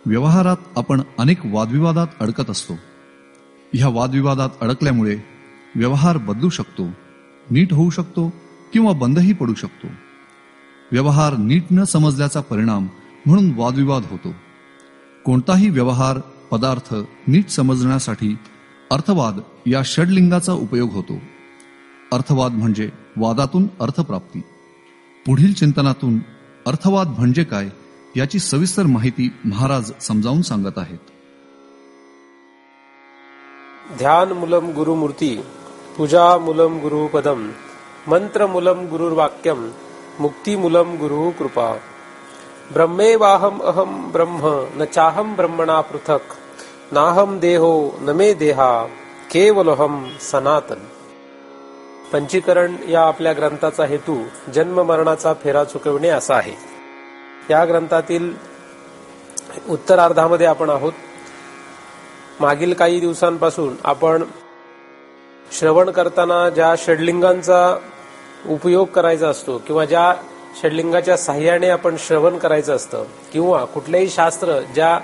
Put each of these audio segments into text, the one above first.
व्यवहारात आपण अनेक वादविवादात अडकत असतो. ह्या वादविवादात अडकल्यामुळे व्यवहार बदलू शकतो, नीट होऊ शकतो किंवा बंदही पडू शकतो. व्यवहार नीट न समजल्याचा परिणाम म्हणून वादविवाद होतो. कोणताही व्यवहार पदार्थ नीट समजण्यासाठी अर्थवाद या षडलिंगाचा उपयोग होतो. अर्थवाद म्हणजे वादातून अर्थप्राप्ती. पुढील चिंतनातून अर्थवाद म्हणजे काय याची सविस्तर माहिती महाराज समजावून सांगत आहेत. ध्यान मूलम गुरुमूर्ती, पूजा मूलम गुरुपदम, मंत्र मूलम गुरुर्वाक्यम, मुक्ती मूलम गुरु कृपा. ब्रह्मेवाहम अहम ब्रह्म न चाहम ब्रह्मणा पृथक, नाहम देहो न मे देहा, केवलहम सनातन. पंचीकरण या आपल्या ग्रंथाचा हेतू जन्म मरणाचा फेरा चुकविणे असा आहे. या ग्रंथातील उत्तरार्धामध्ये आपण आहोत. मागील काही दिवसांपासून आपण श्रवण करताना ज्या षडलिंगांचा उपयोग करायचा असतो किंवा ज्या षडलिंगाच्या साह्याने आपण श्रवण करायचं असतं किंवा कुठलेही शास्त्र ज्या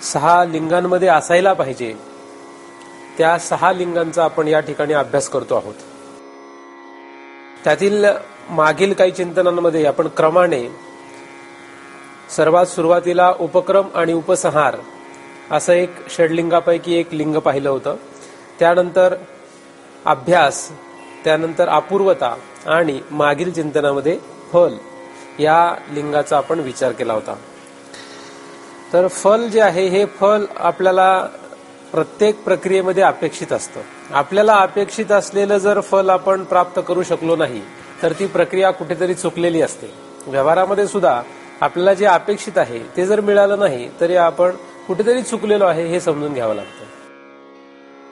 6 लिंगांमध्ये असायला पाहिजे त्या 6 लिंगांचा आपण या ठिकाणी अभ्यास करतो आहोत. त्यातील मागील काही चिंतनांमध्ये आपण क्रमाने सर्वात सुरुवातीला उपक्रम आणि उपसंहार असं एक षडलिंगापैकी एक लिंग पाहिलं होतं. त्यानंतर अभ्यास, त्यानंतर अपूर्वता आणि मागील चिंतनामध्ये फल या लिंगाचा आपण विचार केला होता. तर फल जे आहे हे फल आपल्याला प्रत्येक प्रक्रियेमध्ये अपेक्षित असतं. आपल्याला अपेक्षित असलेलं जर फल आपण प्राप्त करू शकलो नाही तर ती प्रक्रिया कुठेतरी चुकलेली असते. व्यवहारामध्ये सुद्धा आपल्याला जे अपेक्षित आहे ते जर मिळालं नाही तरी आपण कुठेतरी चुकलेलो आहे हे समजून घ्यावं लागतं.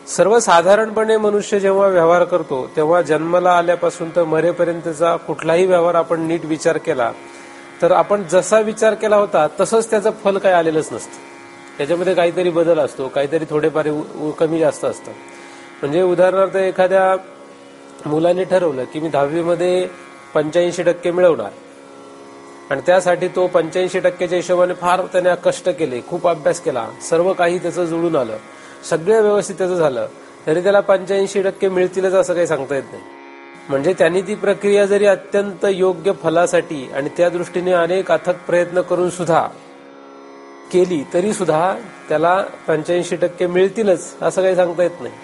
सर्वसाधारणपणे मनुष्य जेव्हा व्यवहार करतो तेव्हा जन्माला आल्यापासून तर मरेपर्यंतचा कुठलाही व्यवहार आपण नीट विचार केला तर आपण जसा विचार केला होता तसंच त्याचं फल काही आलेलंच नसतं. त्याच्यामध्ये काहीतरी बदल असतो, काहीतरी थोडेफार कमी जास्त असतं. म्हणजे उदाहरणार्थ एखाद्या मुलाने ठरवलं की मी 10वी मध्ये 85% मिळवणार आणि त्यासाठी तो 85%च्या हिशोबाने फार त्याने कष्ट केले, खूप अभ्यास केला, सर्व काही त्याचं जुळून आलं, सगळं व्यवस्थित त्याचं झालं तरी त्याला 85% मिळतीलच असं काही सांगता येत नाही. म्हणजे त्यांनी ती प्रक्रिया जरी अत्यंत योग्य फलासाठी आणि त्या दृष्टीने अनेक अथक प्रयत्न करून सुद्धा केली तरी सुद्धा त्याला 85% मिळतीलच असं काही सांगता येत नाही.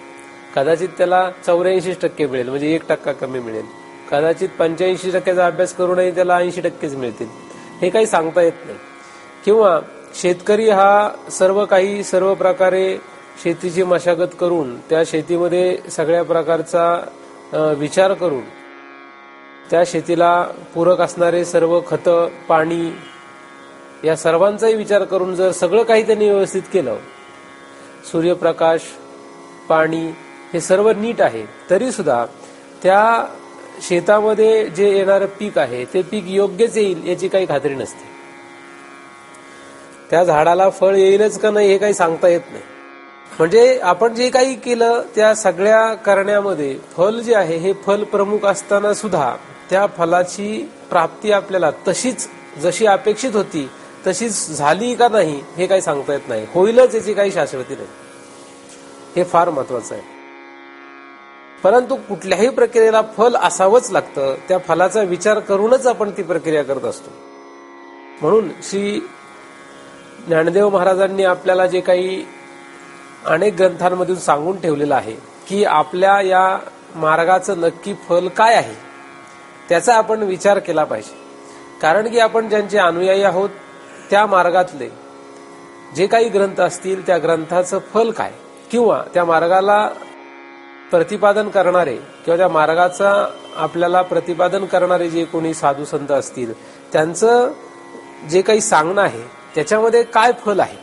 कदाचित त्याला 84% मिळेल, म्हणजे 1% कमी मिळेल. कदाचित 85%चा अभ्यास करूनही त्याला 80%च मिळतील, हे काही सांगता येत नाही. किंवा शेतकरी हा सर्व प्रकारे शेतीची मशागत करून त्या शेतीमध्ये सगळ्या प्रकारचा विचार करून त्या शेतीला पूरक असणारे सर्व खतं, पाणी या सर्वांचाही विचार करून जर सगळं काही त्यांनी व्यवस्थित केलं, सूर्यप्रकाश, पाणी हे सर्व नीट आहे, तरी सुद्धा त्या शेतामध्ये जे येणारं पीक आहे ते पीक योग्यच येईल याची काही खात्री नसते. त्या झाडाला फळ येईलच का नाही हे काही सांगता येत नाही. म्हणजे आपण जे काही केलं त्या सगळ्या करण्यामध्ये फल जे आहे हे फल प्रमुख असताना सुद्धा त्या फलाची प्राप्ती आपल्याला तशीच जशी अपेक्षित होती तशीच झाली का नाही हे काही सांगता येत नाही. होईलच याची काही शाश्वती नाही. हे फार महत्वाचं आहे. परंतु कुठल्याही प्रक्रियेला फल असावंच लागतं. त्या फलाचा विचार करूनच आपण ती प्रक्रिया करत असतो. म्हणून श्री ज्ञानदेव महाराजांनी आपल्याला जे काही अनेक ग्रंथांमधून सांगून ठेवलेलं आहे की आपल्या या मार्गाचं नक्की फल काय आहे त्याचा आपण विचार केला पाहिजे. कारण की आपण ज्यांचे अनुयायी आहोत त्या मार्गातले जे काही ग्रंथ असतील त्या ग्रंथाचं फल काय किंवा त्या मार्गाला प्रतिपादन करणारे किंवा त्या मार्गाचा आपल्याला प्रतिपादन करणारे जे कोणी साधू संत असतील त्यांचं जे काही सांगणं आहे त्याच्यामध्ये काय फल आहे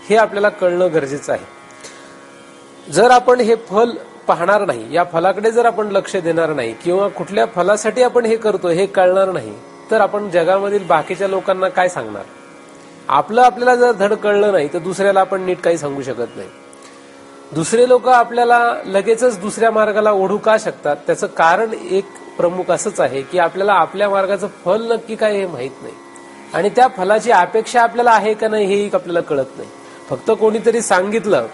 हे आपल्याला कळणं गरजेचं आहे. जर आपण हे फल पाहणार नाही, या फलाकडे जर आपण लक्ष देणार नाही किंवा कुठल्या फलासाठी आपण हे करतो हे कळणार नाही तर आपण जगामधील बाकीच्या लोकांना काय सांगणार. आपल्याला जर धड कळलं नाही तर दुसऱ्याला आपण नीट काही सांगू शकत नाही. दुसरे लोक आपल्याला लगेचच दुसऱ्या मार्गाला ओढू का शकतात त्याचं कारण एक प्रमुख असंच आहे की आपल्याला आपल्या मार्गाचं फल नक्की काय हे माहित नाही. आणि त्या फलाची अपेक्षा आपल्याला आहे का नाही हेही आपल्याला कळत नाही. फक्त कोणीतरी सांगितलं,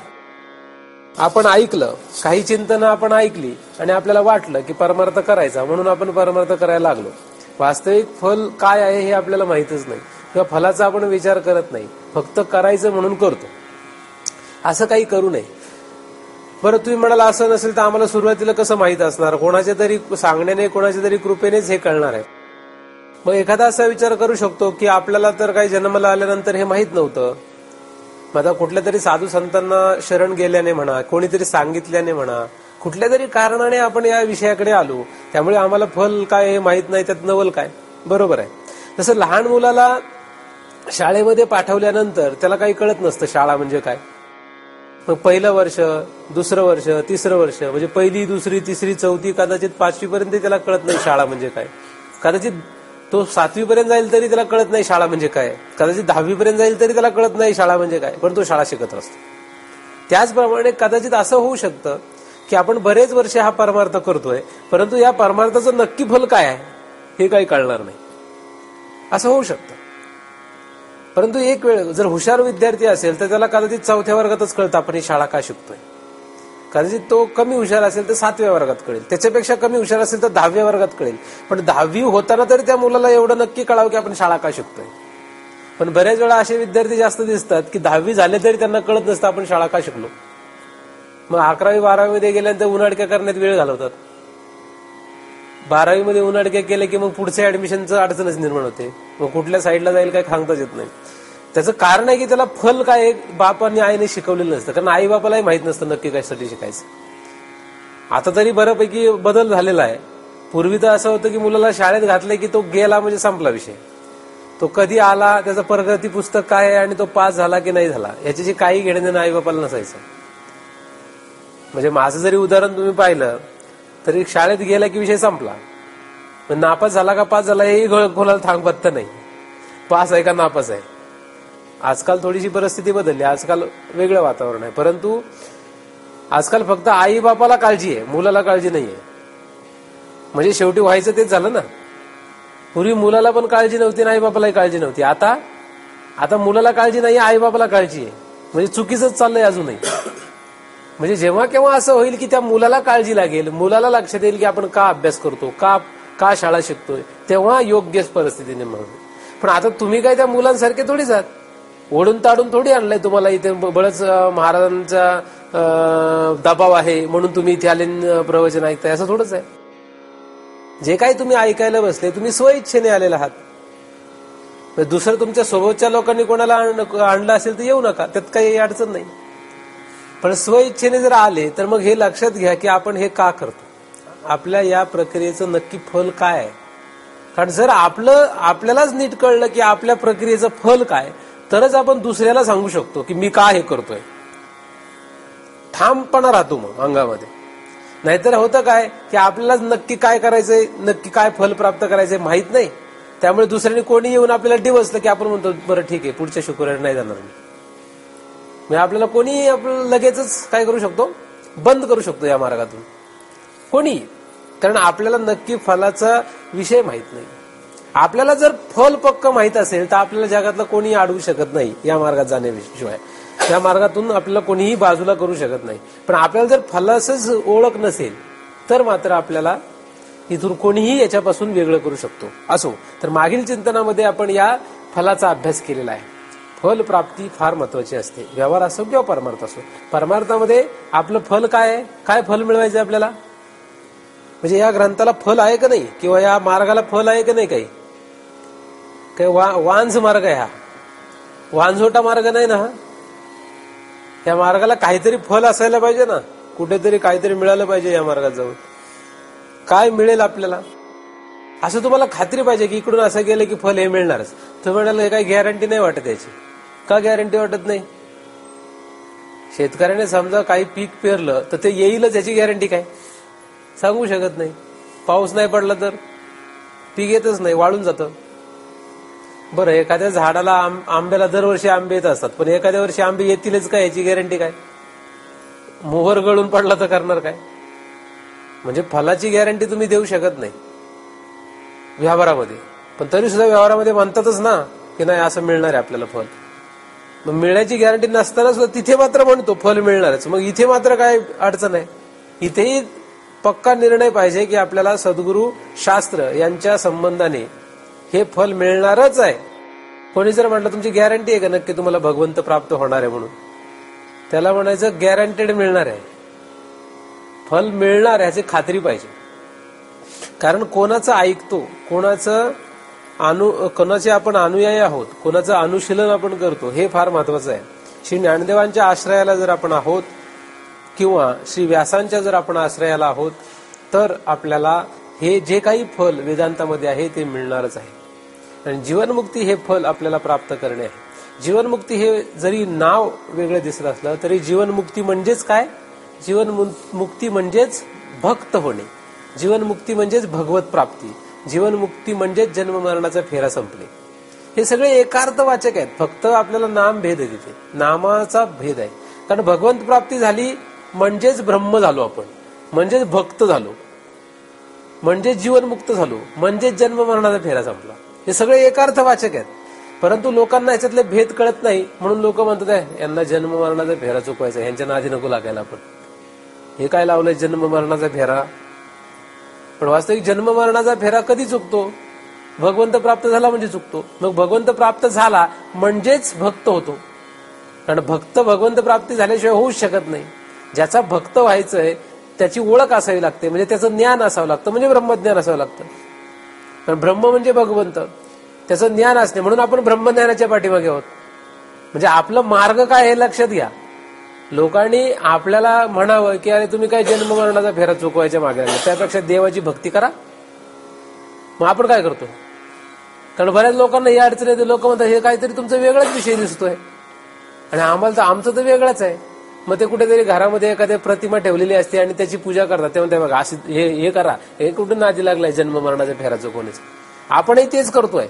आपण ऐकलं, काही चिंतनं आपण ऐकली आणि आपल्याला वाटलं की परमार्थ करायचा, म्हणून आपण परमार्थ करायला लागलो. वास्तविक फल काय आहे हे आपल्याला माहितच नाही किंवा फलाचा आपण विचार करत नाही, फक्त करायचं म्हणून करतो. असं काही करू नये. बरं, तुम्ही म्हणाला असं नसेल तर आम्हाला सुरुवातीला कसं माहित असणार? कोणाच्या तरी सांगण्याने, कोणाच्या तरी कृपेनेच हे कळणार आहे. मग एखादा असा विचार करू शकतो की आपल्याला तर काही जन्माला आल्यानंतर हे माहित नव्हतं. आता कुठल्या तरी साधू संतांना शरण गेल्याने म्हणा, कोणीतरी सांगितल्याने म्हणा, कुठल्या तरी कारणाने आपण या विषयाकडे आलो, त्यामुळे आम्हाला फल काय हे माहित नाही, त्यात नवल काय. बरोबर आहे. तसं लहान मुलाला शाळेमध्ये पाठवल्यानंतर त्याला काही कळत नसतं शाळा म्हणजे काय. मग पहिलं वर्ष, दुसरं वर्ष, तिसरं वर्ष, म्हणजे पहिली, दुसरी, तिसरी, चौथी, कदाचित 5वी पर्यंत त्याला कळत नाही शाळा म्हणजे काय. कदाचित तो 7वी पर्यंत जाईल तरी त्याला कळत नाही शाळा म्हणजे काय. कदाचित 10वी पर्यंत जाईल तरी त्याला कळत नाही शाळा म्हणजे काय, पण तो शाळा शिकत असतो. त्याचप्रमाणे कदाचित असं होऊ शकतं की आपण बरेच वर्ष हा परमार्थ करतोय, परंतु या परमार्थाचं नक्की फल काय आहे हे काही कळणार नाही. असं होऊ शकतं. परंतु एक वेळ जर हुशार विद्यार्थी असेल तर त्याला कदाचित 4थ्या वर्गातच कळतं आपण ही शाळा का शिकतोय. कदाचित तो कमी हुशार असेल तर 7व्या वर्गात कळेल, त्याच्यापेक्षा कमी हुशार असेल तर 10व्या वर्गात कळेल. पण 10वी होताना तरी त्या मुलाला एवढं नक्की कळावं की आपण शाळा का शिकतोय. पण बऱ्याच वेळा असे विद्यार्थी जास्त दिसतात की 10वी झाले तरी त्यांना कळत नसतं आपण शाळा का शिकलो. मग 11वी 12वी मध्ये गेल्यानंतर उन्हाडक्या करण्यात वेळ घालवतात. 12वी मध्ये उन्हाडक्या केले की मग पुढच्या ऍडमिशनचं अडचणच निर्माण होते. मग कुठल्या साईडला जाईल काय सांगताच येत नाही. त्याचं कारण आहे की त्याला फल काय बापाने आईने शिकवलेलं नसतं, कारण आई बापालाही माहित नसतं नक्की कशासाठी शिकायचं. आता तरी बऱ्यापैकी बदल झालेला आहे. पूर्वी तर असं होतं की मुलाला शाळेत घातलंय की तो गेला म्हणजे संपला विषय. तो कधी आला, त्याचं प्रगती पुस्तक काय आहे आणि तो पास झाला की नाही झाला याच्याशी काही घेणं देणं आई बापाला नसायचं. म्हणजे माझं जरी उदाहरण तुम्ही पाहिलं तरी शाळेत गेला की विषय संपला. नापास झाला का पास झाला हेही कोणाला थांग पत्ता नाही. पास आहे का नापास आहे. आजकाल थोडीशी परिस्थिती बदलली, आजकाल वेगळं वातावरण आहे. परंतु आजकाल फक्त आई बापाला काळजी आहे, मुलाला काळजी नाहीये. म्हणजे शेवटी व्हायचं तेच झालं ना. पूर्वी मुलाला पण काळजी नव्हती आणि आई बापालाही काळजी नव्हती. आता मुलाला काळजी नाही, आई बापाला काळजी आहे. म्हणजे चुकीचंच चाललंय अजूनही. म्हणजे जेव्हा केव्हा असं होईल की त्या मुलाला काळजी लागेल, मुलाला लक्षात येईल की आपण का अभ्यास करतो, का शाळा शिकतोय, तेव्हा योग्य परिस्थिती निर्माण होईल. पण आता तुम्ही काय त्या मुलांसारखे थोडी जात, ओढून ताडून थोडी आणलंय तुम्हाला इथे. बळच महाराजांचा दबाव आहे म्हणून तुम्ही इथे आले प्रवचन ऐकताय असं थोडंच आहे. जे काही तुम्ही ऐकायला बसले तुम्ही स्वइच्छेने आलेला आहात. दुसरं तुमच्या सोबतच्या लोकांनी कोणाला आणलं असेल तर येऊ नका, त्यात काही अडचण नाही. पण स्वइच्छेने जर आले तर मग हे लक्षात घ्या की आपण हे का करतो, आपल्या या प्रक्रियेचं नक्की फल काय आहे. कारण जर आपल्यालाच नीट कळलं की आपल्या प्रक्रियेचं फल काय, तरच आपण दुसऱ्याला सांगू शकतो की मी का हे करतोय. ठामपणा राहतो मग अंगामध्ये. नाहीतर होतं काय की आपल्यालाच नक्की काय करायचंय, नक्की काय फल प्राप्त करायचंय माहित नाही. त्यामुळे दुसऱ्याने कोणी येऊन आपल्याला डिवसलं की आपण म्हणतो बरं ठीक आहे पुढच्या शुक्रवारी नाही जाणार मी. आपल्याला कोणी आपल्याला लगेचच काय करू शकतो, बंद करू शकतो या मार्गातून कोणी. कारण आपल्याला नक्की फलाचा विषय माहित नाही. आपल्याला जर फल पक्क माहित असेल तर आपल्याला जगातलं कोणी अडवू शकत नाही या मार्गात जाण्याशिवाय. या मार्गातून आपल्याला कोणीही बाजूला करू शकत नाही. पण आपल्याला जर फलाचंच ओळख नसेल तर मात्र आपल्याला इथून कोणीही याच्यापासून वेगळं करू शकतो. असो तर मागील चिंतनामध्ये आपण या फलाचा अभ्यास केलेला आहे. फल प्राप्ती फार महत्वाची असते, व्यवहार असो किंवा परमार्थ असो. परमार्थामध्ये आपलं फल काय आहे, काय फल मिळवायचं आपल्याला, म्हणजे या ग्रंथाला फल आहे का नाही किंवा या मार्गाला फल आहे का नाही. काही वांझ मार्ग आहे हा, वांझोटा मार्ग नाही ना. या मार्गाला काहीतरी फल असायला पाहिजे ना, कुठेतरी काहीतरी मिळालं पाहिजे या मार्गात जाऊन. काय मिळेल आपल्याला असं तुम्हाला खात्री पाहिजे की इकडून असं गेलं की फल हे मिळणारच. तुम्ही म्हणाल काही गॅरंटी नाही वाटत याची. का गॅरंटी वाटत नाही. शेतकऱ्याने समजा काही पीक पेरलं तर ते येईलच याची गॅरंटी काय, सांगू शकत नाही. पाऊस नाही पडला तर पीक येतच नाही, वाळून जातं. बरं एखाद्या झाडाला आंब्याला दरवर्षी आंबे येत असतात, पण एखाद्या वर्षी आंबे येतीलच काय याची गॅरंटी काय. मोहर गळून पडला तर करणार काय. म्हणजे फलाची गॅरंटी तुम्ही देऊ शकत नाही व्यवहारामध्ये. पण तरी सुद्धा व्यवहारामध्ये म्हणतातच ना की नाही असं मिळणार आहे आपल्याला फल. मग मिळण्याची गॅरंटी नसताना सुद्धा तिथे मात्र म्हणतो फल मिळणारच. मग इथे मात्र काय अडचण आहे? इथेही पक्का निर्णय पाहिजे की आपल्याला सद्गुरू शास्त्र यांच्या संबंधाने हे फल मिळणारच आहे. कोणी जर म्हटलं तुमची गॅरंटी आहे का नक्की तुम्हाला भगवंत प्राप्त होणार आहे म्हणून, त्याला म्हणायचं गॅरंटेड मिळणार आहे, फल मिळणार ह्याची खात्री पाहिजे. कारण कोणाचं ऐकतो, कोणाचे आपण अनुयायी आहोत, कोणाचं अनुशीलन आपण करतो हे फार महत्वाचं आहे. श्री ज्ञानदेवांच्या आश्रयाला जर आपण आहोत किंवा श्री व्यासांच्या जर आपण आश्रयाला आहोत तर आपल्याला हे जे काही फल वेदांतामध्ये आहे ते मिळणारच आहे. आणि जीवनमुक्ती हे फल आपल्याला प्राप्त करणे आहे. जीवनमुक्ती हे जरी नाव वेगळं दिसत असलं तरी जीवनमुक्ती म्हणजेच काय? जीवनमुक्ती म्हणजेच भक्त होणे, जीवनमुक्ती म्हणजेच भगवत प्राप्ती, जीवनमुक्ती म्हणजेच जन्म मरणाचा फेरा संपणे. हे सगळे एकार्थवाचक आहेत. फक्त आपल्याला नाम भेद आहे, तिथे नामाचा भेद आहे. कारण भगवंत प्राप्ती झाली म्हणजेच ब्रह्म झालो आपण, म्हणजेच भक्त झालो, म्हणजेच जीवनमुक्त झालो, म्हणजेच जन्म मरणाचा फेरा संपला. हे सगळे एकार्थवाचक आहेत. परंतु लोकांना याच्यातले भेद कळत नाही म्हणून लोक म्हणतात यांना जन्म मरणाचा फेरा चुकवायचा, यांच्या नादी नको लागायला. आपण हे काय लावलंय जन्म मरणाचा फेरा? पण वास्तविक जन्म मरणाचा फेरा कधी चुकतो? भगवंत प्राप्त झाला म्हणजे चुकतो. मग भगवंत प्राप्त झाला म्हणजेच भक्त होतो. कारण भक्त भगवंत प्राप्ती झाल्याशिवाय होऊच शकत नाही. ज्याचा भक्त व्हायचंय त्याची ओळख असावी लागते, म्हणजे त्याचं ज्ञान असावं लागतं, म्हणजे ब्रह्मज्ञान असावं लागतं. कारण ब्रह्म म्हणजे भगवंत, त्याचं ज्ञान असणे म्हणून आपण ब्रह्मज्ञानाच्या पाठीमागे आहोत. म्हणजे आपलं मार्ग काय हे लक्षात घ्या. लोकांनी आपल्याला म्हणावं की अरे तुम्ही काय जन्म मरणाचा फेरा चुकवायच्या मागे लागला, त्यापेक्षा देवाची भक्ती करा. मग आपण काय करतो? कारण बऱ्याच लोकांना ही अडचण येते. लोक म्हणतात हे काहीतरी तुमचा वेगळाच विषय दिसतोय आणि आम्हाला तर आमचं तर वेगळाच आहे. मग ते कुठेतरी घरामध्ये एखाद्या प्रतिमा ठेवलेली असते आणि त्याची पूजा करतात. तेव्हा बघा असं हे करा, हे कुठं नादी लागलाय जन्म मरणाचा फेरा चुकवण्याचं. आपणही तेच करतोय.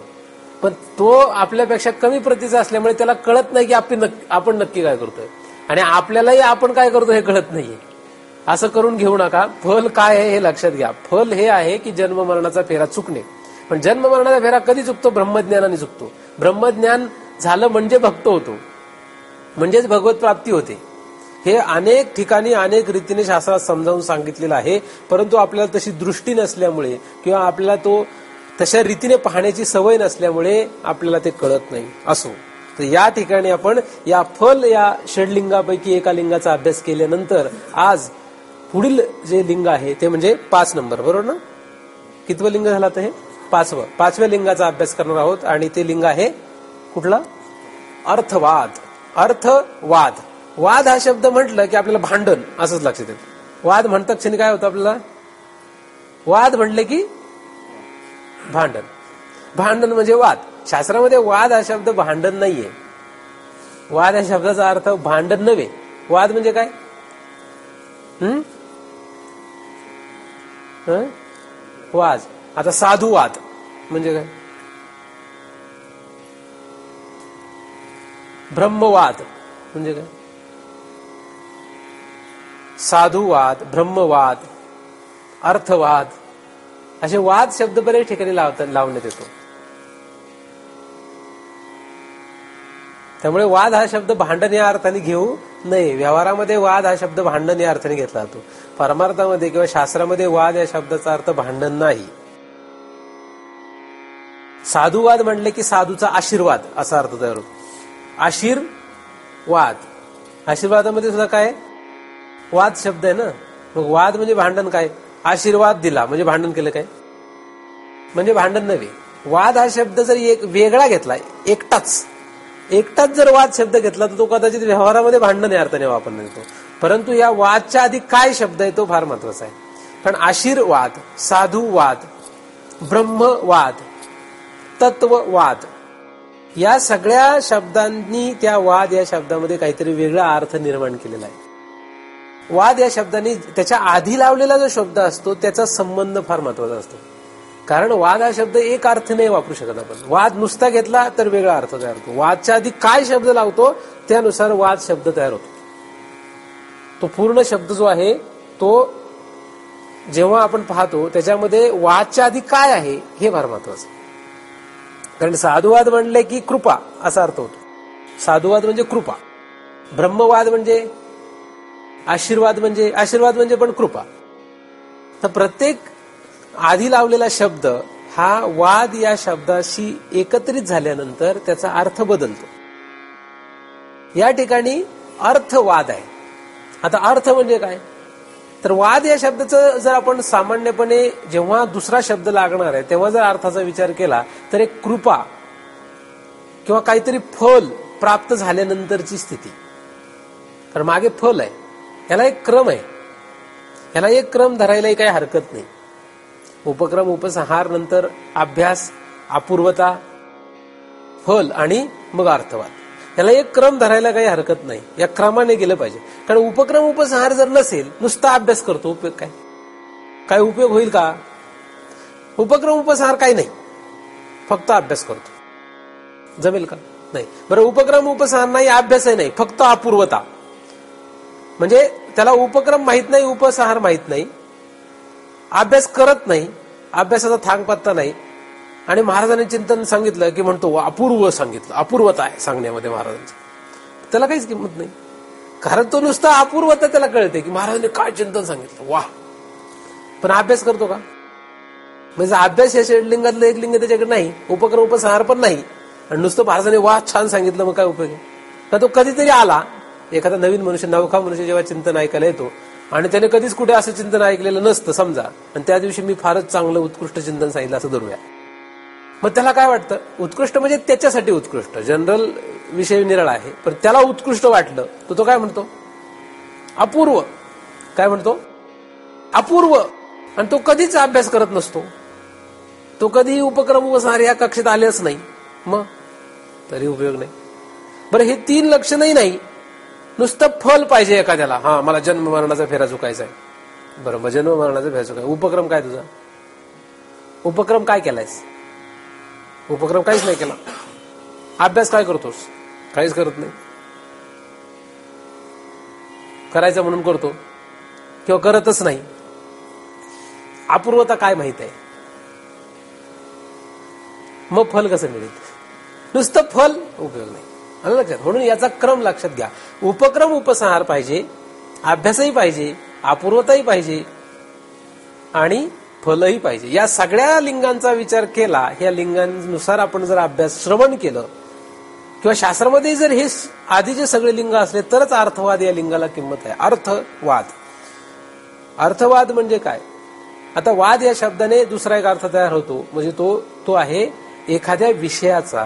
पण तो आपल्यापेक्षा कमी प्रतीचा असल्यामुळे त्याला कळत नाही की आपण नक्की काय करतोय, आणि आपल्यालाही आपण काय करतो हे कळत नाहीये. असं करून घेऊ नका. फल काय आहे हे लक्षात घ्या. फल हे आहे की जन्म मरणाचा फेरा चुकणे. पण जन्म मरणाचा फेरा कधी चुकतो? ब्रह्मज्ञानाने चुकतो. ब्रह्मज्ञान झालं म्हणजे भक्त होतो, म्हणजेच भगवत प्राप्ती होते. हे अनेक ठिकाणी अनेक रीतीने शास्त्रात समजावून सांगितलेलं आहे. परंतु आपल्याला तशी दृष्टी नसल्यामुळे किंवा आपल्याला तो तशा रीतीने पाहण्याची सवय नसल्यामुळे आपल्याला ते कळत नाही. असो, तर या ठिकाणी आपण या फल या षडलिंगापैकी एका लिंगाचा अभ्यास केल्यानंतर आज पुढील जे लिंग आहे ते म्हणजे 5 नंबर, बरोबर ना? कितवं लिंग झालं तर हे? 5वं. 5व्या लिंगाचा अभ्यास करणार आहोत आणि ते लिंग आहे कुठला? अर्थवाद. अर्थवाद. वाद हा शब्द म्हटलं की आपल्याला भांडण असंच लक्षात येतं. वाद म्हणतात क्षणी काय होतं आपल्याला? वाद म्हटले की भांडण. भांडण म्हणजे वाद. शास्त्रामध्ये वाद हा शब्द भांडण नाहीये. वाद या शब्दाचा अर्थ भांडण नव्हे. वाद म्हणजे काय? वाद. आता साधुवाद म्हणजे काय? ब्रह्मवाद म्हणजे काय? साधुवाद, ब्रह्मवाद, अर्थवाद असे वाद शब्द बरेच ठिकाणी लावण्यात येतो. त्यामुळे वाद हा शब्द भांडण या अर्थाने घेऊ नये. व्यवहारामध्ये वाद हा शब्द भांडण या अर्थाने घेतला जातो. परमार्थामध्ये किंवा शास्त्रामध्ये वाद या शब्दाचा अर्थ भांडण नाही. साधुवाद म्हणले की साधूचा आशीर्वाद असा अर्थ तयार होतो. आशीर्वाद. आशीर्वादामध्ये सुद्धा काय वाद शब्द आहे ना. मग वाद म्हणजे भांडण काय? आशीर्वाद दिला म्हणजे भांडण केलं काय? म्हणजे भांडण नव्हे. वाद हा शब्द जर एक वेगळा घेतला, एकटाच जर वाद शब्द घेतला तर तो कदाचित व्यवहारामध्ये भांडण या अर्थाने वापरण्यात येतो. परंतु या वादच्या आधी काय शब्द आहे तो फार महत्वाचा आहे. कारण आशीर्वाद, साधुवाद, ब्रह्मवाद, तत्ववाद या सगळ्या शब्दांनी त्या वाद या शब्दामध्ये काहीतरी वेगळा अर्थ निर्माण केलेला आहे. वाद या शब्दाने त्याच्या आधी लावलेला जो शब्द असतो त्याचा संबंध फार महत्वाचा असतो. कारण वाद हा शब्द एक अर्थ नाही वापरू शकत आपण. वाद नुसता घेतला तर वेगळा अर्थ तयार होतो. वादच्या आधी काय शब्द लावतो त्यानुसार वाद शब्द तयार होतो. तो पूर्ण शब्द जो आहे तो जेव्हा आपण पाहतो त्याच्यामध्ये वादच्या आधी काय आहे हे फार महत्वाचं. कारण साधुवाद म्हणले की कृपा असा अर्थ होतो. साधुवाद म्हणजे कृपा, ब्रह्मवाद म्हणजे आशीर्वाद म्हणजे पण कृपा. तर प्रत्येक आधी लावलेला शब्द हा वाद या शब्दाशी एकत्रित झाल्यानंतर त्याचा अर्थ बदलतो. या ठिकाणी अर्थवाद आहे. आता अर्थ म्हणजे काय, तर वाद या शब्दाचं जर आपण सामान्यपणे जेव्हा दुसरा शब्द लागणार आहे तेव्हा जर अर्थाचा विचार केला तर एक कृपा किंवा काहीतरी फल प्राप्त झाल्यानंतरची स्थिती. कारण मागे फल आहे, याला एक क्रम आहे, याला एक क्रम धरायलाही काही हरकत नाही. उपक्रम, उपसंहार, नंतर अभ्यास, अपूर्वता, फल आणि मग अर्थवाद. याला एक क्रम धरायला काही हरकत नाही. या क्रमाने गेलं पाहिजे. कारण उपक्रम उपसंहार जर नसेल, नुसता अभ्यास करतो, उपयोग काय? काय उपयोग होईल का? उपक्रम उपसंहार काही नाही, फक्त अभ्यास करतो, जमेल का? नाही. बरं, उपक्रम उपसंहार नाही, अभ्यासही नाही, फक्त अपूर्वता. म्हणजे त्याला उपक्रम माहित नाही, उपसंहार माहित नाही, अभ्यास करत नाही, अभ्यासाचा थांगपत्ता नाही, आणि महाराजांनी चिंतन सांगितलं की म्हणतो अपूर्व सांगितलं, अपूर्वता आहे सांगण्यामध्ये महाराजांचं. त्याला काहीच किंमत नाही, कारण तो नुसता अपूर्वता त्याला कळते की महाराजांनी काय चिंतन सांगितलं, वाह. पण अभ्यास करतो का? म्हणजे अभ्यास या षडलिंगातलं एक लिंग त्याच्याकडे नाही, उपक्रम उपसंहार पण नाही, आणि नुसतं महाराजांनी वाह छान सांगितलं, मग काय उपयोग आहे? का तो कधीतरी आला, एखादा नवीन मनुष्य, नवखा मनुष्य जेव्हा चिंतन ऐकायला येतो आणि त्याने कधीच कुठे असं चिंतन ऐकलेलं नसतं समजा, आणि त्या दिवशी मी फारच चांगलं उत्कृष्ट चिंतन सांगितलं असं धरूया, मग त्याला काय वाटतं? उत्कृष्ट म्हणजे त्याच्यासाठी उत्कृष्ट, जनरल विषय निराळा आहे, पण त्याला उत्कृष्ट वाटलं तर तो काय म्हणतो? अपूर्व. काय म्हणतो? अपूर्व. आणि तो कधीच अभ्यास करत नसतो, तो कधीही उपक्रम उपसंहार या कक्षेत आलेच नाही, मग तरी उपयोग नाही. बरं, हे तीन लक्षणही नाही, नुसतं फल पाहिजे एखाद्याला. हा, मला जन्म मरणाचा फेरा चुकायचा आहे. बरं, मग जन्म मरणाचा फेरा चुकायचा, उपक्रम काय तुझा? उपक्रम काय केलायस? उपक्रम काहीच नाही केला. अभ्यास काय करतोस? काहीच करत नाही. करायचं म्हणून करतो किंवा करतच नाही. अपूर्वता काय माहित आहे? मग फल कसं मिळेल? नुसतं फल उपयोग नाही. आलं लक्षात? म्हणून याचा क्रम लक्षात घ्या. उपक्रम उपसंहार पाहिजे, अभ्यासही पाहिजे, अपूर्वताही पाहिजे आणि फलही पाहिजे. या सगळ्या लिंगांचा विचार केला, या लिंगांनुसार आपण जर अभ्यास श्रवण केलं किंवा शास्त्रामध्ये जर हे आधीचे सगळे लिंग असले तरच अर्थवाद या लिंगाला किंमत आहे. अर्थवाद. अर्थवाद म्हणजे काय? आता वाद या शब्दाने दुसरा एक अर्थ तयार होतो, म्हणजे तो आहे एखाद्या विषयाचा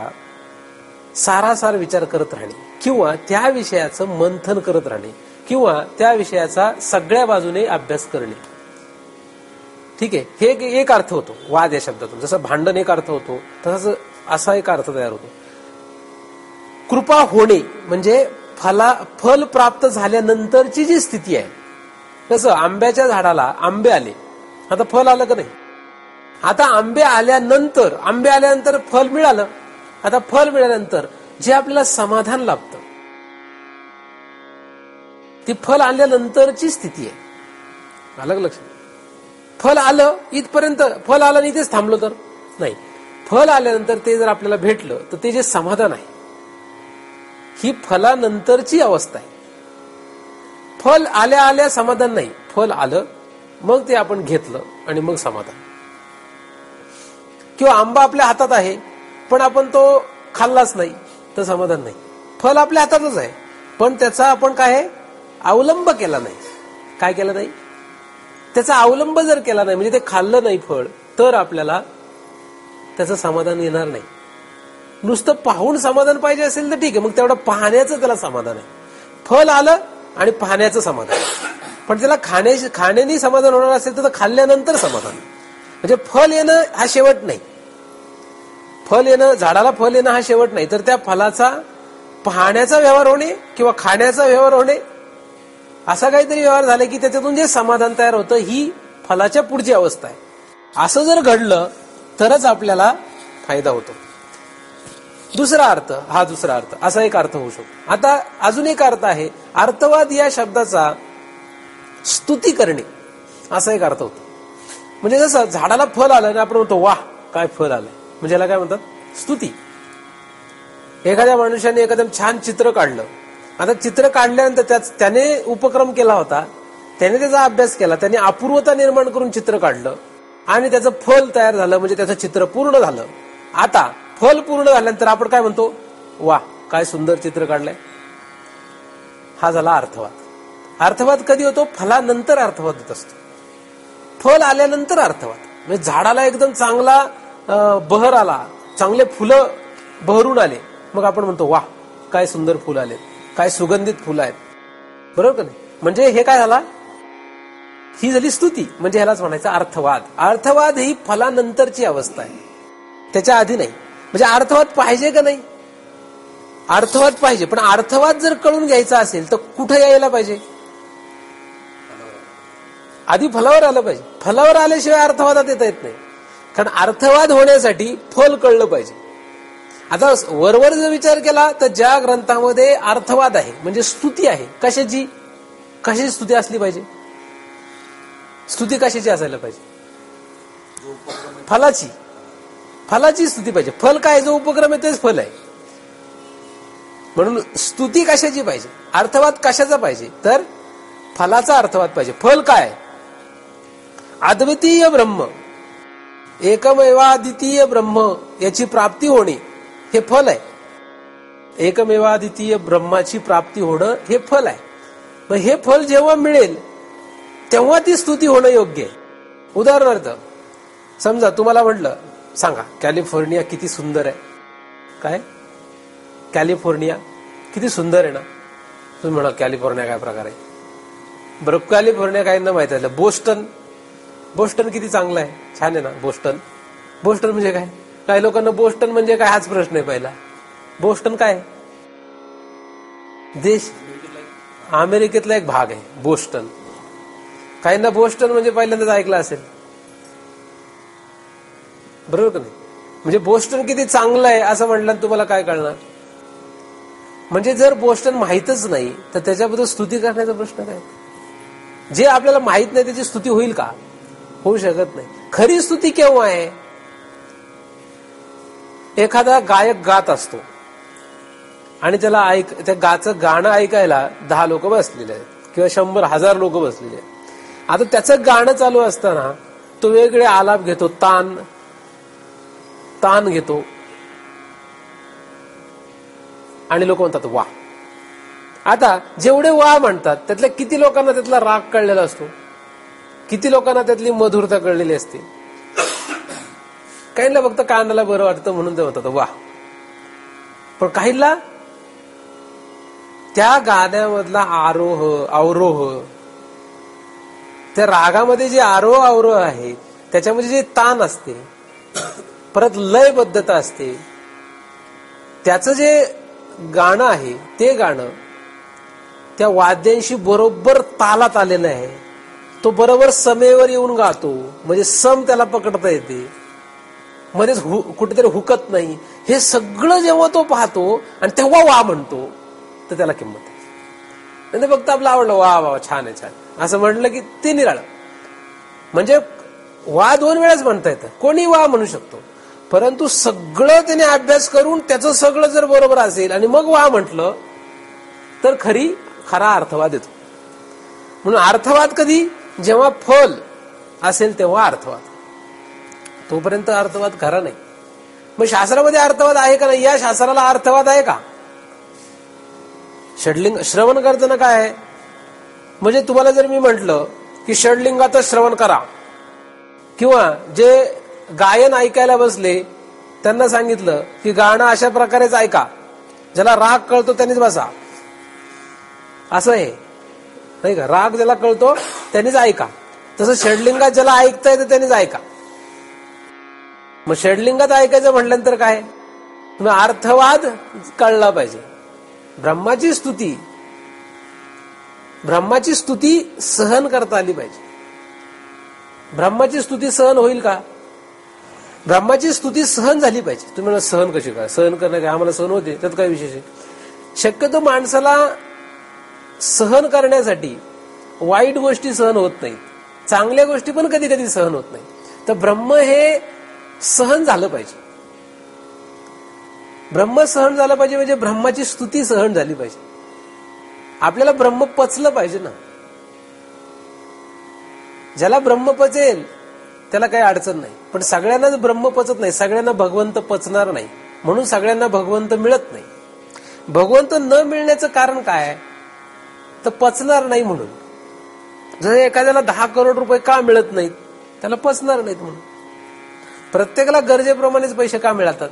सारासार विचार करत राहणे किंवा त्या विषयाचं मंथन करत राहणे किंवा त्या विषयाचा सगळ्या बाजूने अभ्यास करणे. ठीक आहे, हे एक अर्थ होतो वाद या शब्दातून. जसं भांडण एक अर्थ होतो, तसंच असा एक अर्थ तयार होतो. कृपा होणे म्हणजे फल प्राप्त झाल्यानंतरची जी स्थिती आहे. कसं आंब्याच्या झाडाला आंबे आले, आता फल आलं का नाही? आता आंबे आल्यानंतर फल मिळालं. आता फल मिळाल्यानंतर जे आपल्याला समाधान लाभतं ती फल आल्यानंतरची स्थिती आहे. अलग लक्षात. फल आलं इथपर्यंत, फल आलं आणि इथेच थांबलो तर नाही. फल आल्यानंतर ते जर आपल्याला भेटलं तर ते जे समाधान आहे ही फलानंतरची अवस्था आहे. फल आल्या आल्या समाधान नाही, फल आलं मग ते आपण घेतलं आणि मग समाधान. किंवा आंबा आपल्या हातात आहे पण आपण तो खाल्लाच नाही तर समाधान नाही. फल आपल्या हातातच आहे पण त्याचा आपण काय अवलंब केला नाही. काय केला नाही? त्याचा अवलंब जर केला नाही, म्हणजे ते खाल्लं नाही फळ, तर आपल्याला त्याचं समाधान येणार नाही. नुसतं पाहून समाधान पाहिजे असेल तर ठीक आहे, मग तेवढं पाहण्याचं त्याला समाधान आहे. फल आलं आणि पाहण्याचं समाधान, पण त्याला खाण्याने समाधान होणार असेल तर खाल्ल्यानंतर समाधान. म्हणजे फल येणं हा शेवट नाही, झाडाला फल येणं हा शेवट नाही, तर त्या फलाचा पाहण्याचा व्यवहार होणे किंवा खाण्याचा व्यवहार होणे असा काहीतरी व्यवहार झाला की त्याच्यातून जे समाधान तयार होतं ही फलाच्या पुढची अवस्था आहे. असं जर घडलं तरच आपल्याला फायदा होतो. दुसरा अर्थ असा एक अर्थ होऊ शकतो. आता अजून एक अर्थ आहे, अर्थवाद या शब्दाचा स्तुती करणे असा एक अर्थ होतो. म्हणजे जसं झाडाला फल आलं आणि आपण म्हणतो वाह काय फल आलंय, म्हणजे याला काय म्हणतात? स्तुती. एखाद्या मनुष्याने एकदम छान चित्र काढलं. आता चित्र काढल्यानंतर त्याने उपक्रम केला होता, त्याने त्याचा अभ्यास केला, त्याने अपूर्वता निर्माण करून चित्र काढलं आणि त्याचं फल तयार झालं, म्हणजे त्याचं चित्र पूर्ण झालं. आता फल पूर्ण झाल्यानंतर आपण काय म्हणतो, वा काय सुंदर चित्र काढलंय. हा झाला अर्थवाद. अर्थवाद कधी होतो? फलानंतर अर्थवाद होत असतो. फल आल्यानंतर अर्थवाद. म्हणजे झाडाला एकदम चांगला बहर आला, चांगले फुलं बहरून आले, मग आपण म्हणतो वा काय सुंदर फुलं आले, काय सुगंधित फुलं आहेत. बरोबर का नाही? म्हणजे हे काय झाला, ही झाली स्तुती. म्हणजे ह्यालाच म्हणायचं अर्थवाद. अर्थवाद ही फलानंतरची अवस्था आहे, त्याच्या आधी नाही. म्हणजे अर्थवाद पाहिजे का नाही? अर्थवाद पाहिजे, पण अर्थवाद जर कळून घ्यायचा असेल तर कुठे यायला पाहिजे? आधी फलावर आलं पाहिजे. फलावर आल्याशिवाय अर्थवादात येता येत नाही. कारण अर्थवाद होण्यासाठी फल कळलं पाहिजे. आता वरवर जर विचार केला तर ज्या ग्रंथामध्ये अर्थवाद आहे म्हणजे स्तुती आहे, कशाची स्तुती असली पाहिजे? स्तुती कशाची असायला पाहिजे? फलाची स्तुती पाहिजे. फल काय? जो उपक्रम आहे तेच फल आहे. म्हणून स्तुती कशाची पाहिजे? अर्थवाद कशाचा पाहिजे? तर फलाचा अर्थवाद पाहिजे. फल काय? अद्वितीय ब्रह्म, एकमेवाद्वितीय ब्रह्म याची प्राप्ती होणे हे फल आहे. एकमेवाद्वितीय ब्रह्माची प्राप्ती होणं हे फल आहे. मग हे फल जेव्हा मिळेल तेव्हा ती स्तुती होणं योग्य आहे. उदाहरणार्थ समजा तुम्हाला म्हटलं, सांगा कॅलिफोर्निया किती सुंदर आहे. काय कॅलिफोर्निया किती सुंदर आहे ना? तुम्ही म्हणा कॅलिफोर्निया काय प्रकार आहे? बरं, कॅलिफोर्निया काय ना माहित आहे. बोस्टन किती चांगलं आहे, छान आहे ना बोस्टन. बोस्टन म्हणजे काय? काही लोकांना बोस्टन म्हणजे काय हाच प्रश्न आहे पहिला. बोस्टन काय? देश, अमेरिकेतला एक भाग आहे बोस्टन. काहींना बोस्टन म्हणजे पहिल्यांदाच ऐकलं असेल. बरोबर का नाही? म्हणजे बोस्टन किती चांगलं आहे असं म्हटलं तुम्हाला काय कळणार? म्हणजे जर बोस्टन माहीतच नाही तर त्याच्याबद्दल स्तुती करण्याचा प्रश्न काय? जे आपल्याला माहित नाही त्याची स्तुती होईल का? होऊ शकत नाही. खरी स्तुती केव्हा आहे? एखादा गायक गात असतो आणि त्याला त्या गाणं ऐकायला 10 लोक बसलेले आहेत किंवा 100,000 लोक बसलेले आहेत. आता त्याचं गाणं चालू असताना तो वेगळे आलाप घेतो, तान घेतो आणि लोक म्हणतात वा. आता जेवढे वा म्हणतात त्यातल्या किती लोकांना त्यातला राग कळलेला असतो? किती लोकांना त्यातली मधुरता कळलेली असते? काहींना फक्त कानाला बरं वाटतं म्हणून ते म्हणतात वा. पण काहींना त्या गाण्यामधला आरोह अवरोह, त्या रागामध्ये जे आरोह अवरोह आहे त्याच्यामध्ये जे तान असते, परत लयबद्धता असते, त्याचं जे गाणं आहे ते गाणं त्या वाद्यांशी बरोबर तालात आलेलं आहे. तो बरोबर समेवर येऊन गातो, म्हणजे सम त्याला पकडता येते, मध्येच कुठेतरी हुकत नाही. हे सगळं जेव्हा तो पाहतो आणि तेव्हा वा म्हणतो तर त्याला किंमत आहे. नाही फक्त आपलं आवडलं वा वा छान आहे छान असं म्हटलं की ते निराळं. म्हणजे वा 2 वेळाच म्हणता येतं, कोणी वा म्हणू शकतो. परंतु सगळं त्याने अभ्यास करून त्याचं सगळं जर बरोबर असेल आणि मग वा म्हटलं तर खरा अर्थवाद येतो. म्हणून अर्थवाद कधी? जेव्हा फल असेल तेव्हा अर्थवाद. तोपर्यंत अर्थवाद खरा नाही. मग शास्त्रामध्ये अर्थवाद आहे का नाही? या शास्त्राला अर्थवाद आहे का? षडलिंग श्रवण करताना काय आहे? म्हणजे तुम्हाला जर मी म्हटलं की षडलिंगातच श्रवण करा, किंवा जे गायन ऐकायला बसले त्यांना सांगितलं की गाणं अशा प्रकारेच ऐका, ज्याला राग कळतो त्यांनीच बसा, असं आहे नाही का? राग ज्याला कळतो त्यांनीच ऐका. तसं षडलिंगात ज्याला ऐकता येतं त्यांनीच ऐका. मग षडलिंगात ऐकायचं म्हटल्यानंतर काय? तुम्ही अर्थवाद कळला पाहिजे. ब्रह्माची स्तुती सहन करता आली पाहिजे. ब्रह्माची स्तुती सहन होईल का? ब्रह्माची स्तुती सहन झाली पाहिजे. तुम्ही मला सहन कशी काय? सहन करणं काय? आम्हाला सहन होते, त्यात काय विशेष आहे? शक्यतो माणसाला सहन करण्यासाठी वाईट गोष्टी सहन होत नाहीत, चांगल्या गोष्टी पण कधी कधी सहन होत नाही. तर ब्रह्म हे सहन झालं पाहिजे. ब्रह्म सहन झालं पाहिजे म्हणजे ब्रह्माची स्तुती सहन झाली पाहिजे. आपल्याला ब्रह्म पचलं पाहिजे ना. ज्याला ब्रह्म पचेल त्याला काही अडचण नाही. पण सगळ्यांनाच ब्रह्म पचत नाही, सगळ्यांना भगवंत पचणार नाही, म्हणून सगळ्यांना भगवंत मिळत नाही. भगवंत न मिळण्याचं कारण काय? तर पचणार नाही म्हणून. जर एखाद्याला 10 करोड रुपये का मिळत नाहीत? त्याला पचणार नाहीत म्हणून. प्रत्येकाला गरजेप्रमाणेच पैसे का मिळतात?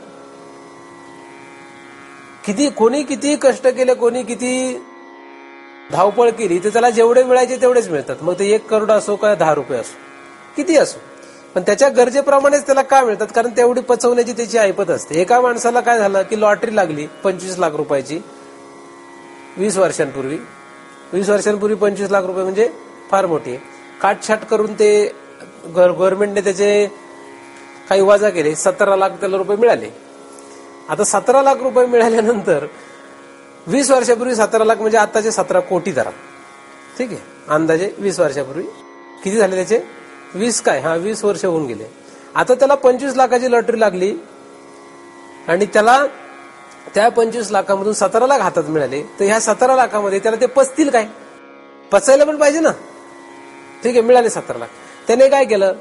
कोणी किती कष्ट केले, कोणी किती धावपळ केली, तर त्याला जेवढे मिळायचे तेवढेच मिळतात. मग ते 1 करोड असो का 10 रुपये असो, किती असो, पण त्याच्या गरजेप्रमाणेच त्याला का मिळतात? कारण तेवढी पचवण्याची त्याची ऐपत असते. एका माणसाला काय झालं की लॉटरी लागली 25 लाख रुपयाची 20 वर्षांपूर्वी. 20 वर्षांपूर्वी 25 लाख रुपये म्हणजे फार मोठी आहे. काटछाट करून ते गव्हर्नमेंटने त्याचे काही वजा केले, 17 लाख त्याला रुपये मिळाले. आता 17 लाख रुपये मिळाल्यानंतर 20 वर्षापूर्वी 17 लाख म्हणजे आताचे 17 कोटी धरा, ठीक आहे, अंदाजे 20 वर्षापूर्वी किती झाले त्याचे? 20 वर्ष होऊन गेले. आता त्याला 25 लाखाची लॉटरी लागली आणि त्याला त्या 25 लाखामधून 17 लाख हातात मिळाले. तर ह्या 17 लाखामध्ये त्याला ते पचतील काय? पचायला पण पाहिजे ना. ठीक आहे, मिळाले 17 लाख. त्याने काय केलं?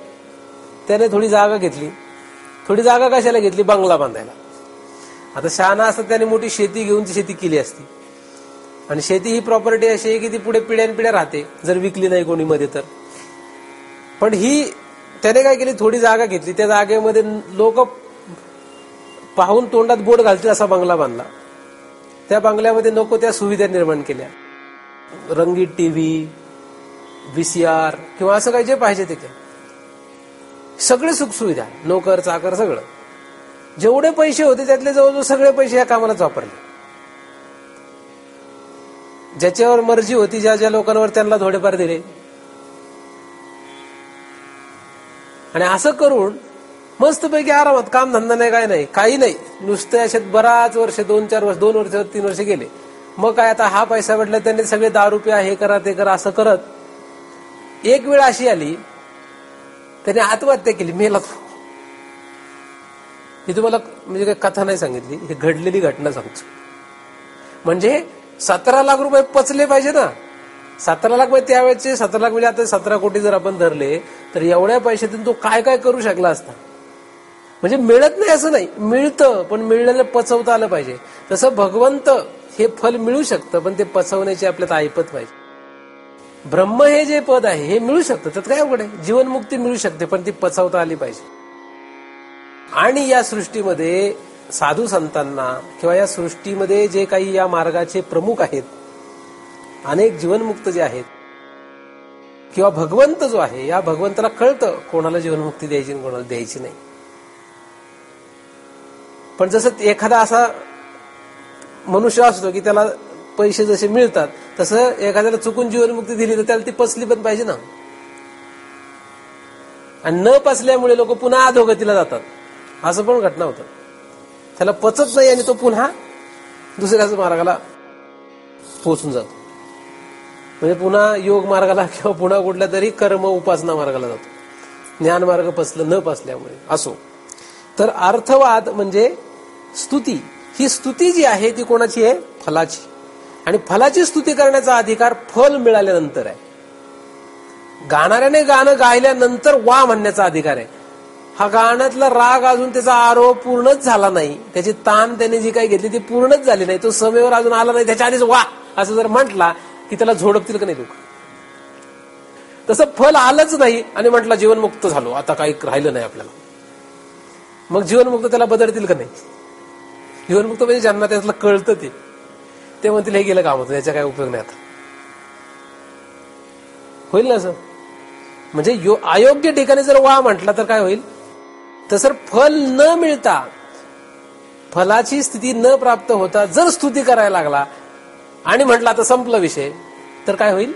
त्याने थोडी जागा घेतली. थोडी जागा कशाला घेतली? बंगला बांधायला. आता शहाणा असता त्याने मोठी शेती घेऊन ती शेती केली असती. आणि शेती ही प्रॉपर्टी अशी आहे की ती पुढे पिढ्यानपिढ्या राहते, जर विकली नाही कोणी मध्ये तर. पण त्याने काय केली? थोडी जागा घेतली, त्या जागेमध्ये लोक पाहून तोंडात बोट घालतील असा बंगला बांधला. त्या बंगल्यामध्ये नको त्या सुविधा निर्माण केल्या, रंगीत टीव्ही, VCR किंवा असं काही जे पाहिजे ते काय, सगळे सुखसुविधा, नोकर चाकर सगळं. जेवढे पैसे होते त्यातले जवळजवळ सगळे पैसे या कामालाच वापरले. ज्याच्यावर मर्जी होती, ज्या ज्या लोकांवर त्यांना थोडेफार दिले. आणि असं करून मस्तपैकी आरामात, काम धंदा नाही, काय नाही, काही नाही, नुसते अशात बराच वर्ष, 2-4 वर्ष, 2 वर्ष 3 वर्ष गेले. मग काय, आता हा पैसा भेटला, त्यांनी सगळे दारू प्या, हे करा ते करा, असं करत एक वेळ अशी आली त्याने आत्महत्या केली, मेला तो. ही तुम्हाला म्हणजे काही कथा नाही सांगितली, ही घडलेली घटना सांगतो. म्हणजे 17 लाख रुपये पचले पाहिजे ना. 17 लाख म्हणजे त्यावेळेचे 17 लाख म्हणजे आता 17 कोटी जर आपण धरले तर एवढ्या पैशातून तो काय काय करू शकला असता. म्हणजे मिळत नाही असं नाही, मिळतं, पण मिळलेलं पचवता आलं पाहिजे. तसं भगवंत हे फल मिळू शकतं, पण ते पचवण्याची आपल्याला ऐपत पाहिजे. ब्रह्म हे जे पद आहे हे मिळू शकतं, त्यात काय अवघड आहे? जीवनमुक्ती मिळू शकते, पण ती पचवता आली पाहिजे. आणि या सृष्टीमध्ये साधू संतांना किंवा या सृष्टीमध्ये जे काही या मार्गाचे प्रमुख आहेत, अनेक जीवनमुक्त जे आहेत, किंवा भगवंत जो आहे, या भगवंताला कळतं कोणाला जीवनमुक्ती द्यायची आणि कोणाला द्यायची नाही. पण जसं एखादा असा मनुष्य असतो की त्याला पैसे जसे मिळतात, तसं एखाद्याला चुकून जीवनमुक्ती दिली तर त्याला ती पचली पण पाहिजे ना. आणि न पचल्यामुळे लोक पुन्हा अधोगतीला जातात, असं पण घटना होतं. त्याला पचत नाही आणि तो पुन्हा दुसऱ्याच मार्गाला पोचून जातो. म्हणजे पुन्हा योग मार्गाला किंवा पुन्हा कुठल्या तरी कर्म उपासना मार्गाला जातो, ज्ञान मार्ग पचलं न पचल्यामुळे. असो, तर अर्थवाद म्हणजे स्तुती. ही स्तुती जी आहे ती कोणाची आहे? फलाची. आणि फलाची स्तुती करण्याचा अधिकार फल मिळाल्यानंतर आहे. गाणाऱ्याने गाणं गायल्यानंतर वा म्हणण्याचा अधिकार आहे. हा गाण्यातला राग अजून त्याचा आरोह पूर्णच झाला नाही, त्याची ताण त्याने जी काही घेतली ती पूर्णच झाली नाही, तो समेवर अजून आला नाही, त्याच्या आधीच वा असं जर म्हटला की त्याला झोडपतील का नाही लोक? तसं फल आलंच नाही आणि म्हटलं जीवनमुक्त झालो, आता काही राहिलं नाही आपल्याला, मग जीवनमुक्त त्याला बदलतील का नाही? जीवनमुक्त म्हणजे ज्यांना त्यातलं कळतं ते म्हणतील हे गेलं काम होतं, याचा काय उपयोग नाही आता. होईल ना असं? म्हणजे अयोग्य ठिकाणी जर वा म्हटला तर काय होईल? तसं फल न मिळता, फलाची स्थिती न प्राप्त होता जर स्तुती करायला लागला आणि म्हटलं आता संपला विषय, तर काय होईल?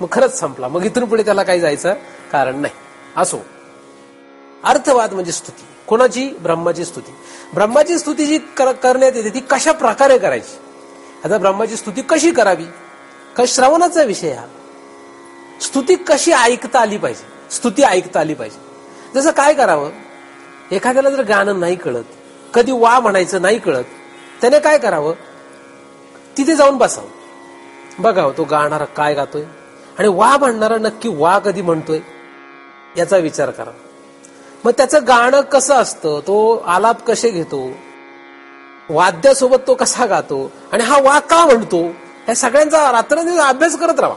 मग खरंच संपला, मग इथून पुढे त्याला काही जायचं कारण नाही. असो, अर्थवाद म्हणजे स्तुती. कोणाची? ब्रह्माची स्तुती. ब्रह्माची स्तुती जी करण्यात येते ती कशा प्रकारे करायची? आता ब्रह्माची स्तुती कशी करावी? श्रवणाचा विषय हा. स्तुती कशी ऐकता आली पाहिजे? स्तुती ऐकता आली पाहिजे. जसं काय करावं? एखाद्याला जर गाणं नाही कळत कधी वा म्हणायचं नाही कळत, त्याने काय करावं, तिथे जाऊन बसावं, बघावं तो गाणारा काय गातोय आणि वा म्हणणारा नक्की वा कधी म्हणतोय याचा विचार करावा. मग त्याचं गाणं कसं असतं, तो आलाप कसे घेतो, वाद्यासोबत तो कसा गातो आणि हा वा का म्हणतो, या सगळ्यांचा रात्रंदिवस अभ्यास करत राहा.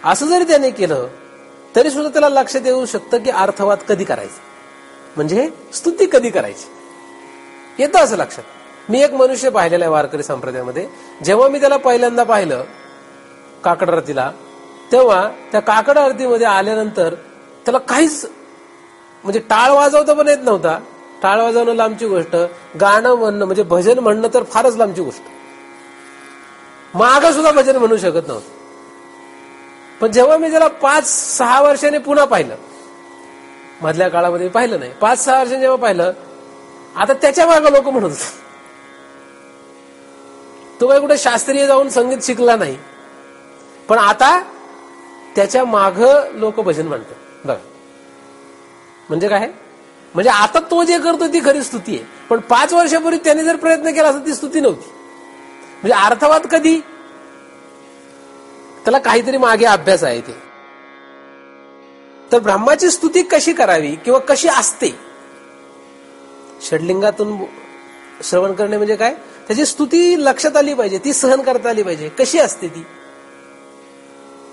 असं जरी त्याने केलं तरी सुद्धा त्याला लक्षात येऊ शकतं की अर्थवाद कधी करायचा, म्हणजे स्तुती कधी करायची, येतं असं लक्षात. मी एक मनुष्य पाहिलेला आहे वारकरी संप्रदायामध्ये. जेव्हा मी त्याला पहिल्यांदा पाहिलं काकड आरतीला, तेव्हा त्या काकड आरतीमध्ये आल्यानंतर त्याला काहीच म्हणजे टाळ वाजवता पण येत नव्हता. टाळ वाजवणं लांबची गोष्ट, गाणं म्हणणं म्हणजे भजन म्हणणं तर फारच लांबची गोष्ट. मागं सुद्धा भजन म्हणू शकत नव्हतं. पण जेव्हा मी त्याला 5-6 वर्षांनी पुन्हा पाहिलं, मधल्या काळामध्ये पाहिलं नाही, 5-6 वर्षांनी जेव्हा पाहिलं, आता त्याच्या मागं लोक म्हणत होते. तो काही कुठे शास्त्रीय जाऊन संगीत शिकला नाही, पण आता त्याच्या मागं लोक भजन म्हणतात. बघा म्हणजे काय, म्हणजे आता तो जे करतो ती खरी स्तुती आहे, पण 5 वर्षापूर्वी त्याने जर प्रयत्न केला असता ती स्तुती नव्हती. म्हणजे अर्थवाद कधी, त्याला काहीतरी मागे अभ्यास आहे ते. तर ब्रह्माची स्तुती कशी करावी किंवा कशी असते, षडलिंगातून श्रवण करणे म्हणजे काय, त्याची स्तुती लक्षात आली पाहिजे, ती सहन करता आली पाहिजे. कशी असते ती,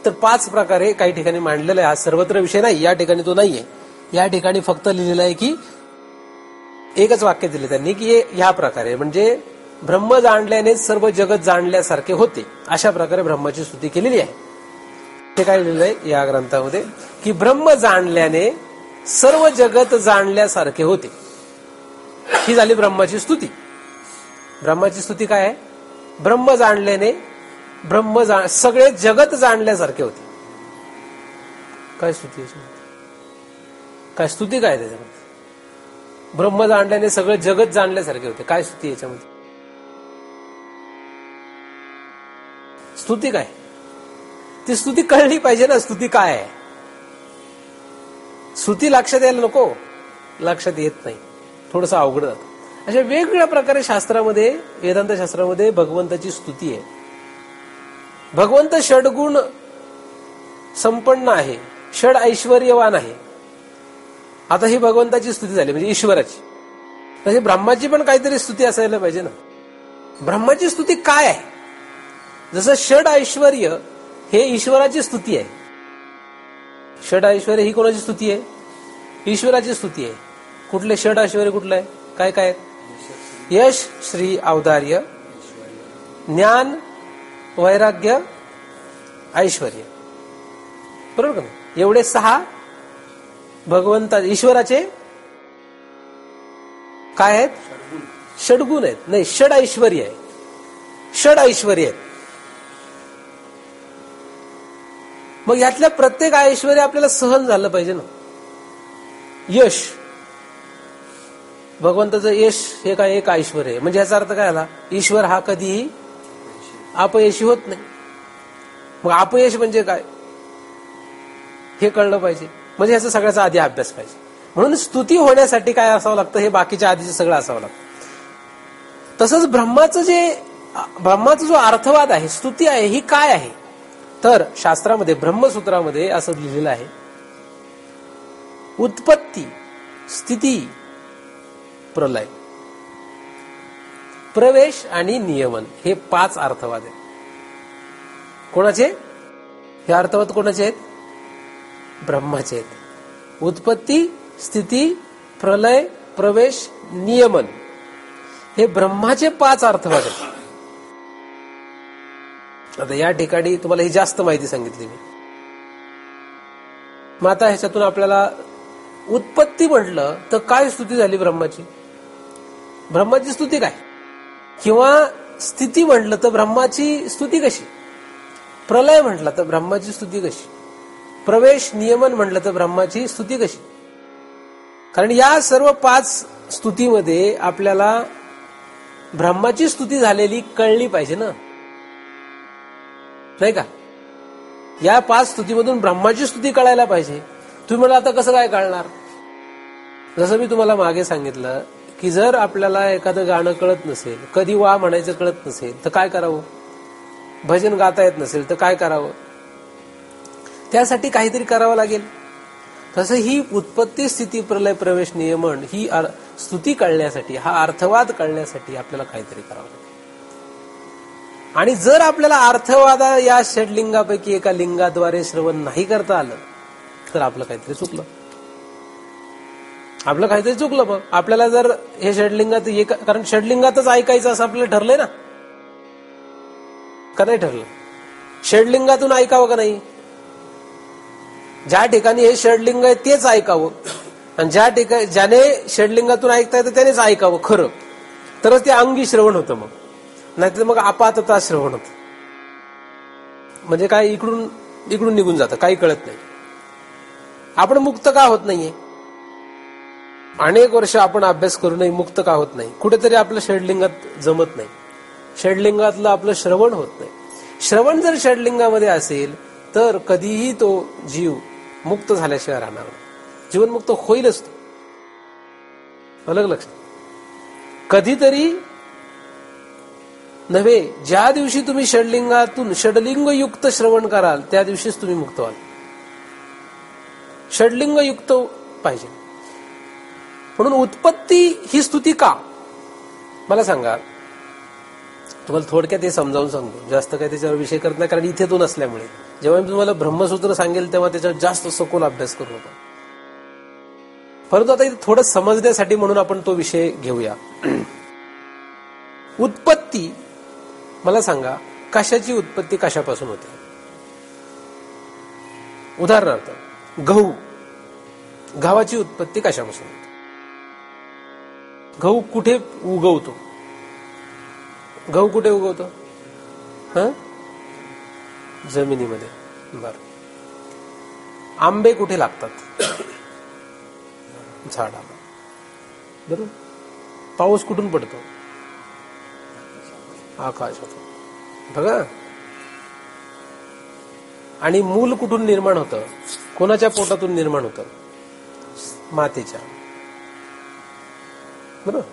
तर 5 प्रकारे काही ठिकाणी मांडलेला आहे. हा सर्वत्र विषय नाही, या ठिकाणी तो नाहीये. या ठिकाणी फक्त लिहिलेलं आहे की एकच वाक्य दिले त्यांनी की ह्या प्रकारे, म्हणजे ब्रह्म जाणल्याने सर्व जगत जाणल्यासारखे होते, अशा प्रकारे ब्रह्माची स्तुती केलेली आहे. ते काय लिहिलं आहे या ग्रंथामध्ये की ब्रह्म जाणल्याने सर्व जगत जाणल्यासारखे होते. ही झाली ब्रह्माची स्तुती. ब्रह्माची स्तुती काय आहे, ब्रह्म जाणल्याने सगळे जगत जाणल्यासारखे होते. काय स्तुती आहे, काय स्तुती काय त्याच्यामध्ये, ब्रह्म जाणल्याने सगळे जगत जाणल्यासारखे होते, काय स्तुती याच्यामध्ये, स्तुती काय, ती स्तुती कळली पाहिजे ना, स्तुती काय आहे. स्तुती लक्षात यायला नको, लक्षात येत नाही, थोडंसं अवघड जातं. अशा वेगवेगळ्या प्रकारे शास्त्रामध्ये, वेदांत शास्त्रामध्ये भगवंताची स्तुती आहे. भगवंत षडगुण संपन्न आहे, षड ऐश्वर्यवान आहे. आता ही भगवंताची स्तुती झाली म्हणजे ईश्वराची. तशी ब्रह्माची पण काहीतरी स्तुती असायला पाहिजे ना. ब्रह्माची स्तुती काय आहे, जसं षड ऐश्वर्य हे ईश्वराची स्तुती आहे. षड ऐश्वर्य ही कोणाची स्तुती आहे, ईश्वराची स्तुती आहे. कुठले षड ऐश्वर्य कुठलं आहे, काय काय, यश, श्री, औदार्य, ज्ञान, वैराग्य, ऐश्वर्य, बरोबर का. एवढे 6 भगवंता ईश्वराचे काय आहेत, षडगुण आहेत. नाही, षड ऐश्वर्य आहे, षड ऐश्वर्य आहेत. मग यातल्या प्रत्येक ऐश्वर्य आपल्याला सहन झालं पाहिजे ना. यश, भगवंताचं यश हे काय एक ऐश्वर्य आहे. म्हणजे याचा अर्थ काय झाला, ईश्वर हा कधीही अपयशी होत नाही. मग अपयश म्हणजे काय हे कळलं पाहिजे, म्हणजे याचा सगळ्याचा आधी अभ्यास पाहिजे. म्हणून स्तुती होण्यासाठी काय असावं लागतं, हे बाकीच्या आधीचं सगळं असावं लागतं. तसंच ब्रह्माचा जो अर्थवाद आहे, स्तुती आहे, ही काय आहे, तर शास्त्रामध्ये ब्रह्मसूत्रामध्ये असं लिहिलेलं आहे, उत्पत्ती, स्थिती, प्रलय, प्रवेश आणि नियमन, हे 5 अर्थवाद आहेत. कोणाचे हे अर्थवाद, कोणाचे आहेत, ब्रह्माचे आहेत. उत्पत्ती, स्थिती, प्रलय, प्रवेश, नियमन, हे ब्रह्माचे 5 अर्थवाद आहेत. आता या ठिकाणी तुम्हाला ही जास्त माहिती सांगितली मी. मग आता ह्याच्यातून आपल्याला उत्पत्ती म्हटलं तर काय स्तुती झाली ब्रह्माची, ब्रह्माची स्तुती काय, किंवा स्थिती म्हटलं तर ब्रह्माची स्तुती कशी, प्रलय म्हटलं तर ब्रह्माची स्तुती कशी, प्रवेश, नियमन म्हटलं तर ब्रह्माची स्तुती कशी. कारण या सर्व 5 स्तुतीमध्ये आपल्याला ब्रह्माची स्तुती झालेली कळली पाहिजे ना, नाही का. या 5 स्तुतीमधून ब्रह्माची स्तुती कळायला पाहिजे. तुम्ही मला आता कसं काय कळणार, जसं मी तुम्हाला मागे सांगितलं की जर आपल्याला एखादं गाणं कळत नसेल, कधी वा म्हणायचं कळत नसेल तर काय करावं, भजन गाता येत नसेल तर काय करावं, त्यासाठी काहीतरी करावं लागेल. तसं ही उत्पत्ती स्थिती प्रलय प्रवेश नियमन ही स्तुती कळण्यासाठी, हा अर्थवाद कळण्यासाठी आपल्याला काहीतरी करावं लागेल. आणि जर आपल्याला अर्थवाद या षडलिंगापैकी एका लिंगाद्वारे श्रवण नाही करता आलं तर आपलं काहीतरी चुकलं. मग आपल्याला जर हे षडलिंगात, कारण षडलिंगातच ऐकायचं असं आपल्याला ठरलंय ना, का नाही ठरलं? षडलिंगातून ऐकावं का नाही? ज्या ठिकाणी हे षडलिंग आहे तेच ऐकावं, आणि ज्या ठिकाणी ज्याने षडलिंगातून ऐकता येतं त्यानेच ऐकावं खरं, तरच ते अंगी श्रवण होतं. मग नाहीतर मग आपातता श्रवण होतं. म्हणजे काय, इकडून निघून जातं, काही कळत नाही. आपण मुक्त का होत नाहीये? अनेक वर्ष आपण अभ्यास करूनही मुक्त का होत नाही? कुठेतरी आपलं षडलिंगात जमत नाही, षडलिंगातलं आपलं श्रवण होत नाही. श्रवण जर षडलिंगामध्ये असेल तर कधीही तो जीव मुक्त झाल्याशिवाय राहणार नाही. जीवनमुक्त होईलच तो. अलग लक्षात. कधीतरी नव्हे, ज्या दिवशी तुम्ही षडलिंगातून षडलिंगयुक्त श्रवण कराल त्या दिवशीच तुम्ही मुक्त व्हाल. षडलिंगयुक्त पाहिजे. म्हणून उत्पत्ती ही स्तुती का, मला सांगा. तुम्हाला थोडक्यात हे समजावून सांगतो, जास्त काही त्याच्यावर विषय करत नाही, कारण इथे तो नसल्यामुळे. जेव्हा मी तुम्हाला ब्रह्मसूत्र सांगेल तेव्हा त्याच्यावर जास्त सखोल अभ्यास करू आपण. परंतु आता इथे थोडं समजण्यासाठी म्हणून आपण तो विषय घेऊया. उत्पत्ती, मला सांगा, कशाची उत्पत्ती कशापासून होते? उदाहरणार्थ गव्हाची उत्पत्ती कशापासून होते? गहू कुठे उगवतो? गहू कुठे उगवतो? जमिनीमध्ये. बर. आंबे कुठे लागतात? झाडाला. बरोबर. पाऊस कुठून पडतो? आकाशातून. बघा. आणि मूल कुठून निर्माण होतं? कोणाच्या पोटातून निर्माण होतं? मातेच्या. बरोबर.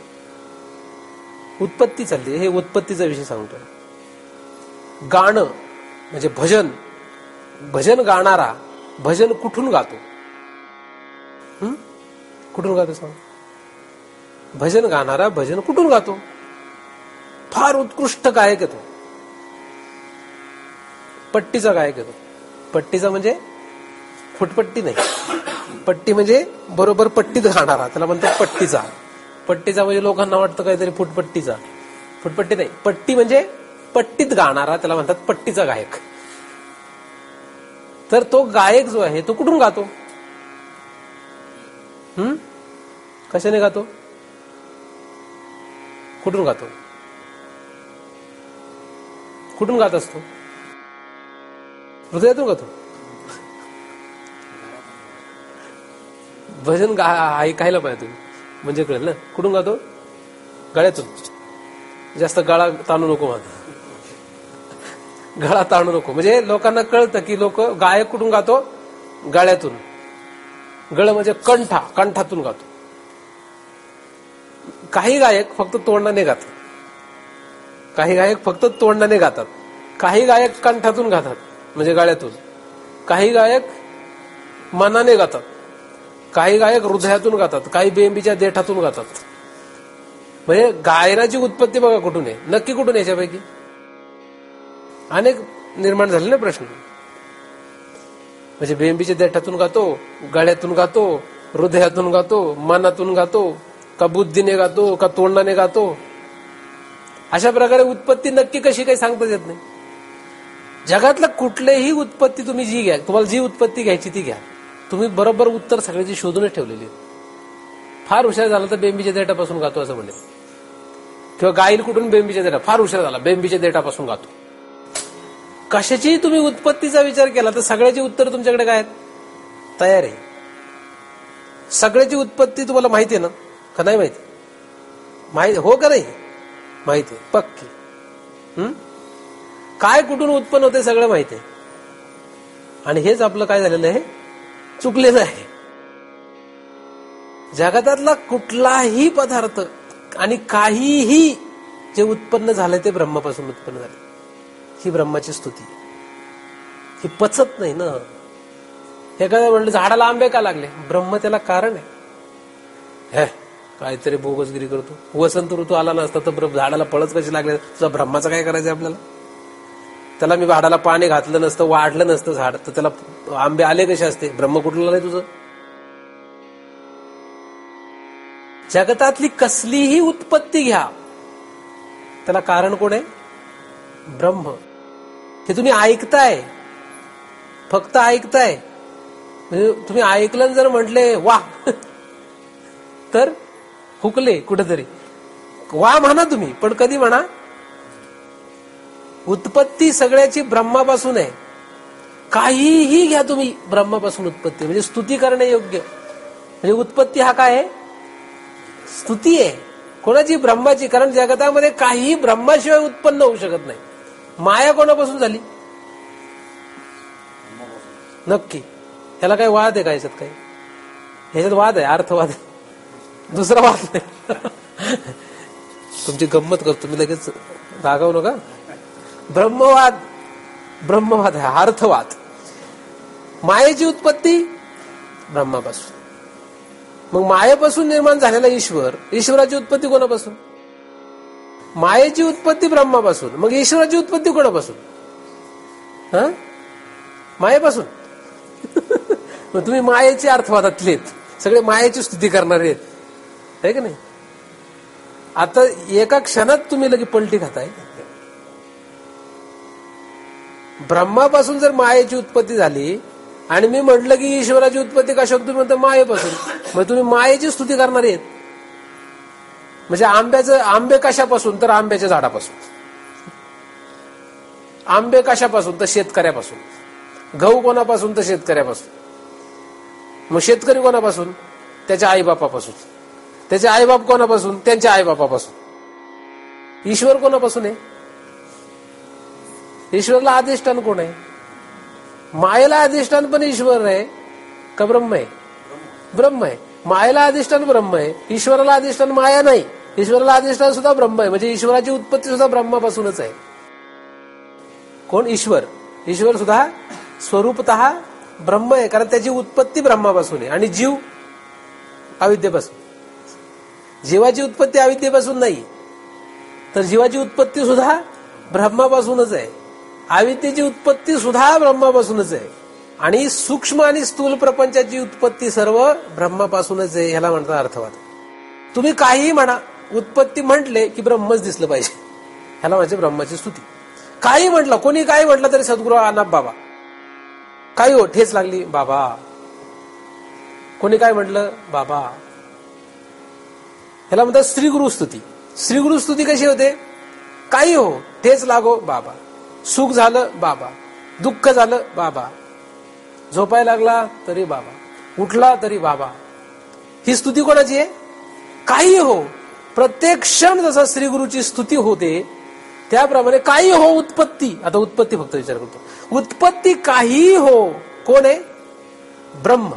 उत्पत्ती चालली. हे उत्पत्तीचा विषय सांगतोय. गाणं म्हणजे भजन गाणारा भजन कुठून गातो? कुठून गातो सांग? भजन गाणारा भजन कुठून गातो? फार उत्कृष्ट गायक येतो, पट्टीचा गायक येतो. पट्टीचा म्हणजे फुटपट्टी नाही, पट्टी म्हणजे बरोबर पट्टीत गाणारा, त्याला म्हणतात पट्टीचा. पट्टीचा म्हणजे लोकांना वाटतं काहीतरी फुटपट्टीचा. फुटपट्टी नाही, पट्टी म्हणजे पट्टीत गाणारा, त्याला म्हणतात पट्टीचा गायक. तर तो गायक जो आहे तो कुठून गातो? कशाने गातो? कुठून गातो? कुठून गात असतो? हृदयातून गातो. भजन ऐकायला पाहिजे तुम्ही, म्हणजे कळेल ना. कुठून गातो? गळ्यातून. जास्त गळा ताणू नको माझा, गळा ताणू नको. म्हणजे लोकांना कळतं की लोक गायक कुठून गातो? गळ्यातून. गळ म्हणजे कंठातून गातो. काही गायक फक्त तोंडाने गातात, काही गायक फक्त तोंडाने गातात, काही गायक कंठातून गातात म्हणजे गळ्यातून, काही गायक मनाने गातात, काही गायक हृदयातून गातात, काही बेंबीच्या देठातून गातात. म्हणजे गायनाची उत्पत्ती बघा कुठून आहे, नक्की कुठून याच्यापैकी अनेक निर्माण झाले ना प्रश्न. म्हणजे बेंबीच्या देठातून गातो, गळ्यातून गातो, हृदयातून गातो, मनातून गातो, का बुद्धीने गातो, का तोंडाने गातो. अशा प्रकारे उत्पत्ती नक्की कशी काही सांगता येत नाही. जगातलं कुठलीही उत्पत्ती तुम्ही जी घ्या, तुम्हाला जी उत्पत्ती घ्यायची ती घ्या, तुम्ही बरोबर उत्तर सगळ्याची शोधूनच ठेवलेली. फार हुशार झाला तर बेंबीच्या देठापासून गातो असं म्हणेल, किंवा गाईल कुठून? बेंबीच्या देठा. फार हुशार झाला, बेंबीच्या देठापासून गातो. कशाची तुम्ही उत्पत्तीचा विचार केला तर सगळ्याची उत्तर तुमच्याकडे काय आहेत? तयार आहे. सगळ्याची उत्पत्ती तुम्हाला माहिती आहे ना, का नाही माहिती? माहिती हो का नाही? माहिती आहे पक्की. काय कुठून उत्पन्न होते सगळं माहिती आहे. आणि हेच आपलं काय झालेलं आहे, चुकलेलं आहे. जगतातला कुठलाही पदार्थ आणि काहीही जे उत्पन्न झालंय ते ब्रह्मापासून उत्पन्न झाले. ही ब्रह्माची स्तुती. ही पचत नाही ना. एखाद्या म्हणलं झाडाला आंबे का लागले, ब्रह्म त्याला कारण आहे. हे काहीतरी बोगसगिरी करतो. वसंत ऋतू आला नसता तर झाडाला फळच कशी लागले, तुझा ब्रह्माचं काय करायचं आपल्याला. त्याला मी झाडाला पाणी घातलं नसतं, वाढलं नसतं झाड, तर त्याला आंबे आले कसे असते. ब्रह्म कुठलं आलंय तुझं. जगतातली कसलीही उत्पत्ती घ्या, त्याला कारण कोण आहे, ब्रह्म. हे तुम्ही ऐकताय, फक्त ऐकताय. म्हणजे तुम्ही ऐकलं जर म्हटले वा तर हुकले कुठेतरी, वा म्हणा तुम्ही, पण कधी म्हणा उत्पत्ती सगळ्याची ब्रह्मापासून आहे. काहीही घ्या तुम्ही, ब्रह्मापासून उत्पत्ती. म्हणजे स्तुती करणे योग्य. म्हणजे उत्पत्ती हा काय आहे, स्तुती आहे. कोणाची, ब्रह्माची. कारण जगतामध्ये काही ब्रह्माशिवाय उत्पन्न होऊ शकत नाही. माया कोणापासून झाली, नक्की. ह्याला काही वाद आहे का याच्यात, काही ह्याच्यात वाद आहे, अर्थवाद आहे, दुसरा वाद नाही. तुमची गंमत करतो मी, लगेच रागावू नका. ब्रह्मवाद, ब्रह्मवाद आहे, अर्थवाद. मायेची उत्पत्ती ब्रह्मापासून. मग मायेपासून निर्माण झालेला ईश्वर, ईश्वराची उत्पत्ती कोणापासून, मायेची उत्पत्ती ब्रह्मापासून. मग ईश्वराची उत्पत्ती कोणापासून, हा, मायेपासून. मग तुम्ही मायेचे अर्थवादातलेत, सगळे मायेची स्तुती करणारे आहेत, आहे की नाही. आता एका क्षणात तुम्ही लगे पलटी खाताय. ब्रह्मापासून जर मायेची उत्पत्ती झाली आणि मी म्हटलं की ईश्वराची उत्पत्ती कशात, तुम्ही म्हणता मायेपासून, मग तुम्ही मायेची स्तुती करणारे आहेत. म्हणजे आंबे कशापासून, तर आंब्याच्या झाडापासून. आंबे कशापासून, तर शेतकऱ्यापासून. गहू कोणापासून, तर शेतकऱ्यापासून. मग शेतकरी कोणापासून, त्याच्या आईबापापासून. त्याचे आईबाप कोणापासून, त्यांच्या आईबापापासून. ईश्वर कोणापासून आहे, ईश्वरला अधिष्ठान कोण आहे, मायेला अधिष्ठान पण ईश्वर आहे का ब्रह्म आहे, ब्रह्म आहे. मायेला अधिष्ठान ब्रह्म आहे, ईश्वराला अधिष्ठान माया नाही. ईश्वराला अधिष्ठान सुद्धा ब्रह्म आहे. म्हणजे ईश्वराची उत्पत्ती सुद्धा ब्रह्मापासूनच आहे. कोण, ईश्वर. ईश्वर सुद्धा स्वरूपतः ब्रह्म आहे, कारण त्याची उत्पत्ती ब्रह्मापासून आहे. आणि जीव अविद्येपासून. जीवाची उत्पत्ती अविद्येपासून नाही, तर जीवाची उत्पत्ती सुद्धा ब्रह्मापासूनच आहे. अविद्येची उत्पत्ती सुद्धा ब्रह्मापासूनच आहे. आणि सूक्ष्म आणि स्थूल प्रपंचाची उत्पत्ती सर्व ब्रह्मापासूनच आहे. ह्याला म्हणतात अर्थवाद. तुम्ही काहीही म्हणा, उत्पत्ती म्हटले की ब्रह्मच दिसलं पाहिजे, ह्याला म्हणजे ब्रह्माची स्तुती. काही म्हटलं, कोणी काही म्हटलं तरी सद्गुरू अनाप बाबा, काही हो ठेच लागली बाबा, कोणी काय म्हटलं बाबा, ह्याला म्हणतात श्रीगुरु स्तुती. श्रीगुरु स्तुती कशी होते, काही हो ठेच लागो बाबा, सुख झालं बाबा, दुःख झालं बाबा, झोपायला लागला तरी बाबा, उठला तरी बाबा. ही स्तुती कोणाची आहे, काही हो. प्रत्येक क्षण जसा श्रीगुरूची स्तुती होते त्याप्रमाणे काही हो उत्पत्ती. आता उत्पत्ती फक्त विचार करतो, उत्पत्ती काही हो कोण आहे, ब्रह्म.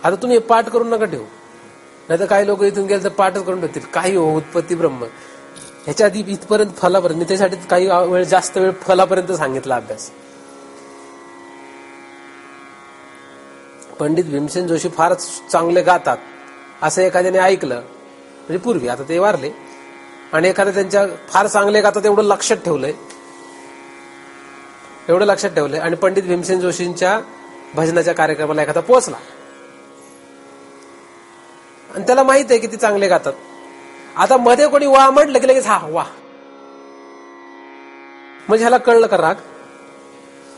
आता तुम्ही पाठ करून नका ठेवू, नाही तर काही लोक इथून गेले तर पाठच करून ठेवतील. काही हो उत्पत्ती ब्रह्म. ह्याच्या आधी इथपर्यंत फलापर्यंत, मी त्यासाठी काही वेळ जास्त वेळ फलापर्यंत सांगितला अभ्यास. पंडित भीमसेन जोशी फार चांगले गातात असं एखाद्याने ऐकलं, म्हणजे पूर्वी, आता ते वारले, आणि एखाद्या त्यांच्या फार चांगले गातात एवढं लक्षात ठेवलंय, एवढं लक्षात ठेवलंय. आणि पंडित भीमसेन जोशींच्या भजनाच्या कार्यक्रमाला एखादा पोहोचला आणि त्याला माहित आहे की ते चांगले गातात. आता मध्ये कोणी वा म्हटलं की लगेच हा वा, म्हणजे ह्याला कळलं का राग.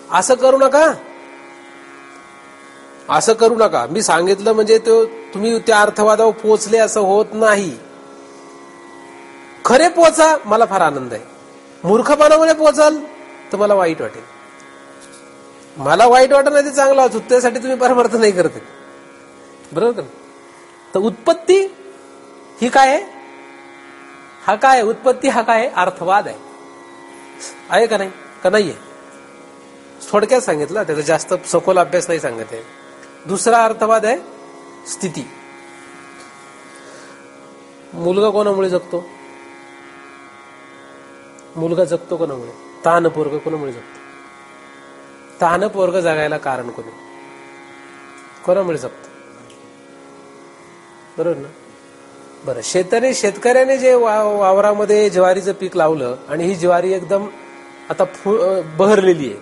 असं करू नका, असं करू नका. मी सांगितलं म्हणजे तो तुम्ही त्या अर्थवादावर पोचले असं होत नाही. खरे पोचा, मला फार आनंद आहे. मूर्खपणामुळे पोचाल तर मला वाईट वाटेल. मला वाईट वाटत नाही ते चांगलं वाचू, त्यासाठी तुम्ही परमार्थ नाही करत, बरोबर का. तर उत्पत्ती ही काय आहे, हा काय उत्पत्ती, हा काय अर्थवाद आहे का नाही, का नाहीये. थोडक्यात सांगितलं, त्याचा जास्त सखोल अभ्यास नाही सांगत आहे. दुसरा अर्थवाद आहे स्थिती. मुलगा कोणामुळे जगतो? मुलगा जगतो कोणामुळे? तानपोरग कोणामुळे जगतो? तानपोरग जगायला कारण कोणी? कोणामुळे जगतो? बरोबर ना? बरं, शेतकऱ्याने जे वावरामध्ये ज्वारीचं पीक लावलं आणि ही ज्वारी एकदम आता बहरलेली आहे,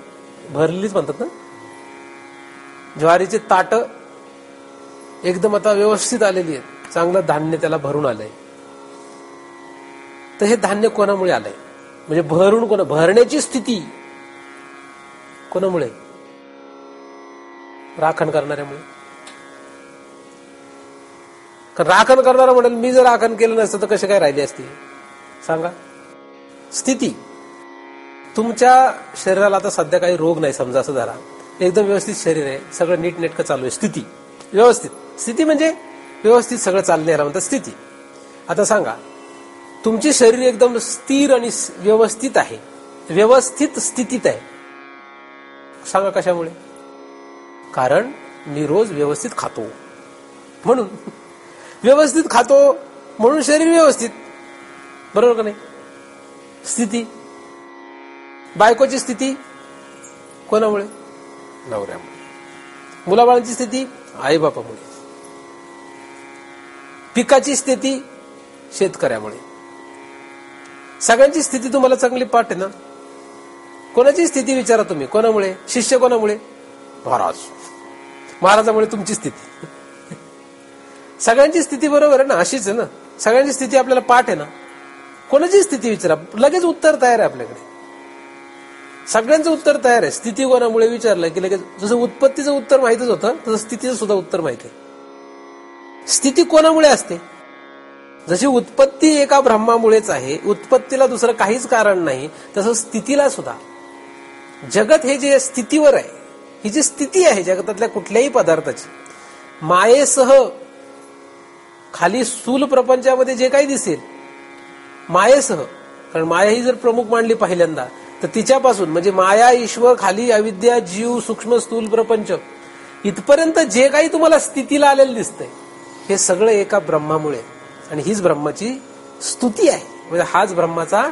भरलेलीच म्हणतात ना, ज्वारीचे ताट एकदम आता व्यवस्थित आलेली आहेत, चांगलं धान्य त्याला भरून आलंय. तर हे धान्य कोणामुळे आलंय? म्हणजे भरण्याची स्थिती कोणामुळे? राखण करणाऱ्यामुळे. राखण करणारा म्हणेल मी जर राखण केलं नसतं तर कसे काय राहिली असती? सांगा. स्थिती. तुमच्या शरीराला आता सध्या काही रोग नाही समजा, असं धरा, एकदम व्यवस्थित शरीर आहे, सगळं नीटनेटकं चालू आहे, स्थिती व्यवस्थित. स्थिती म्हणजे व्यवस्थित सगळं चाललं याला म्हणतात स्थिती. आता सांगा, तुमचे शरीर एकदम स्थिर आणि व्यवस्थित आहे, व्यवस्थित स्थितीत आहे, सांगा कशामुळे? कारण मी रोज व्यवस्थित खातो म्हणून. व्यवस्थित खातो म्हणून शरीर व्यवस्थित, बरोबर का नाही? स्थिती. बायकोची स्थिती कोणामुळे? नवऱ्यामुळे. मुलाबाळांची स्थिती आईबापामुळे. पिकाची स्थिती शेतकऱ्यामुळे. सगळ्यांची स्थिती तुम्हाला चांगली पाठ आहे ना? कोणाची स्थिती विचारा तुम्ही, कोणामुळे? शिष्य कोणामुळे? महाराज. महाराजामुळे तुमची स्थिती. सगळ्यांची स्थिती बरोबर आहे ना, अशीच आहे ना, सगळ्यांची स्थिती आपल्याला पाठ आहे ना. कोणाची स्थिती विचारा, लगेच उत्तर तयार आहे आपल्याकडे. सगळ्यांचं उत्तर तयार आहे. स्थिती कोणामुळे विचारलं की लगेच, जसं उत्पत्तीचं उत्तर माहितच होतं तसं स्थितीचं सुद्धा उत्तर माहिती आहे. स्थिती कोणामुळे असते? जशी उत्पत्ती एका ब्रह्मामुळेच आहे, उत्पत्तीला दुसरं काहीच कारण नाही, तसं स्थितीला सुद्धा. जगत हे जे स्थितीवर आहे, ही जी स्थिती आहे जगतातल्या कुठल्याही पदार्थाची, मायेसह खाली स्थूल प्रपंचामध्ये जे काही दिसेल मायेसह, कारण माया ही जर प्रमुख मांडली पहिल्यांदा तर तिच्यापासून म्हणजे माया, ईश्वर, खाली अविद्या, जीव, सूक्ष्म स्थूल प्रपंच इथपर्यंत जे काही तुम्हाला स्थितीला आलेलं दिसतंय हे सगळं एका ब्रह्मामुळे, आणि हीच ब्रह्माची स्तुती आहे. म्हणजे हाच ब्रह्माचा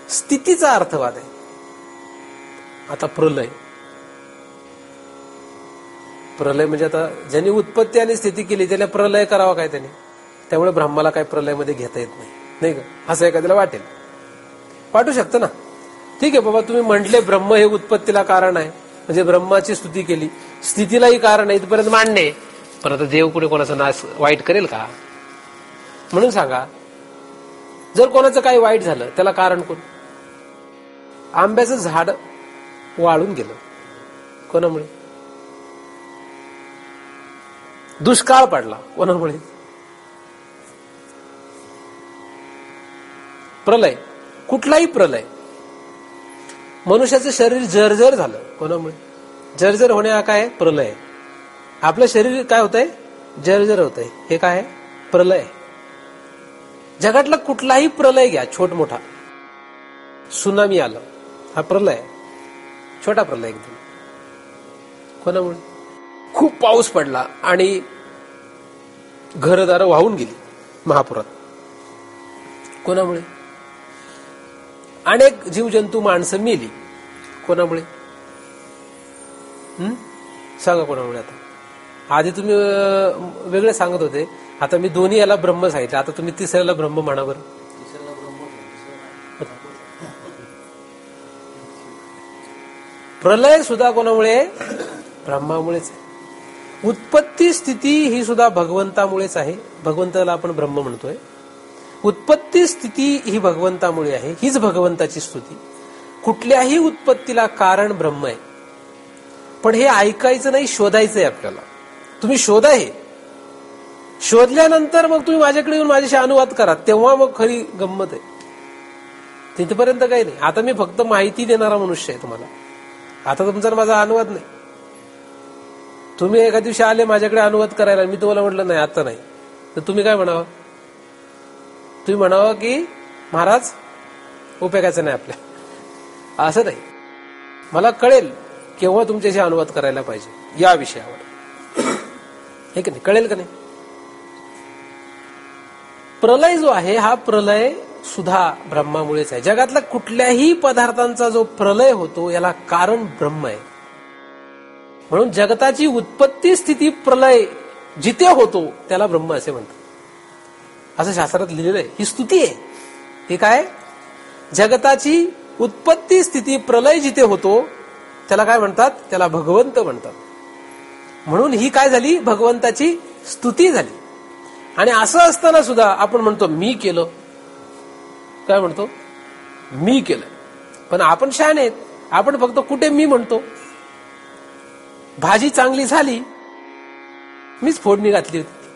स्थितीचा अर्थवाद आहे. आता प्रलय. प्रलय म्हणजे आता ज्यांनी उत्पत्ती आणि स्थिती केली त्याला प्रलय करावा काय त्याने? त्यामुळे ब्रह्माला काय प्रलयमध्ये घेता येत नाही का? असं एखाद्याला वाटेल, वाटू शकतं ना. ठीक आहे बाबा, तुम्ही म्हटले ब्रह्म हे उत्पत्तीला कारण आहे, म्हणजे ब्रह्माची स्तुती केली, स्थितीलाही कारण आहे, इथपर्यंत मांडणे. पण आता देव कुठे कोणाचा नाश वाईट करेल का? म्हणून सांगा, जर कोणाचं काही वाईट झालं त्याला कारण कोण? आंब्याचं झाड वाळून गेलं कोणामुळे? दुष्काळ पडला कोणामुळे? प्रलय. कुठलाही प्रलय. मनुष्याचं शरीर जर्जर झालं कोणामुळे? जर्जर होणे हा काय? प्रलय आहे. आपलं शरीर काय होतंय? जर्जर होतंय. हे काय आहे? प्रलय आहे. जगातला कुठलाही प्रलय घ्या, छोट मोठा. सुनामी आलं, हा प्रलय आहे, छोटा प्रलय एकदम. कोणामुळे? खूप पाऊस पडला आणि घरदारं वाहून गेली महापुरात, कोणामुळे? अनेक जीवजंतू, माणसं मेली, कोणामुळे? सांगा कोणामुळे? आता आधी तुम्ही वेगळे सांगत होते, आता मी दोन्ही याला ब्रह्म सांगितलं, आता तुम्ही तिसऱ्याला ब्रह्म म्हणा बरं. प्रलय सुद्धा कोणामुळे? ब्रह्मामुळेच आहे. उत्पत्ती स्थिती ही सुद्धा भगवंतामुळेच आहे. भगवंताला आपण ब्रह्म म्हणतोय. उत्पत्ती स्थिती ही भगवंतामुळे आहे, हीच भगवंताची स्तुती. कुठल्याही उत्पत्तीला कारण ब्रह्म आहे. पण हे ऐकायचं नाही, शोधायचं आहे आपल्याला. तुम्ही शोधा. हे शोधल्यानंतर मग तुम्ही माझ्याकडे येऊन माझ्याशी अनुवाद करा, तेव्हा मग खरी गंमत आहे. तिथपर्यंत काही नाही. आता मी फक्त माहिती देणारा मनुष्य आहे तुम्हाला. आता तुमचा माझा अनुवाद नाही. तुम्ही एका दिवशी आले माझ्याकडे अनुवाद करायला, मी तुम्हाला म्हटलं नाही आता नाही, तर तुम्ही काय म्हणावं? तुम्ही म्हणावं की महाराज उपयोगाचं नाही आपल्या. असं नाही. मला कळेल केव्हा तुमच्याशी अनुवाद करायला पाहिजे या विषयावर. हे की नाही, कळेल का नाही? प्रलय जो आहे हा प्रलय सुद्धा ब्रह्मामुळेच आहे. जगातल्या कुठल्याही पदार्थांचा जो प्रलय होतो याला कारण ब्रह्म आहे. म्हणून जगताची उत्पत्ती स्थिती प्रलय जिथे होतो त्याला ब्रह्म असे म्हणतात, असं शास्त्रात लिहिलेलं आहे. ही स्तुती आहे. हे काय? जगताची उत्पत्ती स्थिती प्रलय जिथे होतो त्याला काय म्हणतात? त्याला भगवंत म्हणतात. म्हणून ही काय झाली? भगवंताची स्तुती झाली. आणि असं असताना सुद्धा आपण म्हणतो मी केलं. काय म्हणतो? मी केलं. पण आपण शहाणे आहेत. आपण फक्त कुठे मी म्हणतो. भाजी चांगली झाली, मीच फोडणी घातली होती,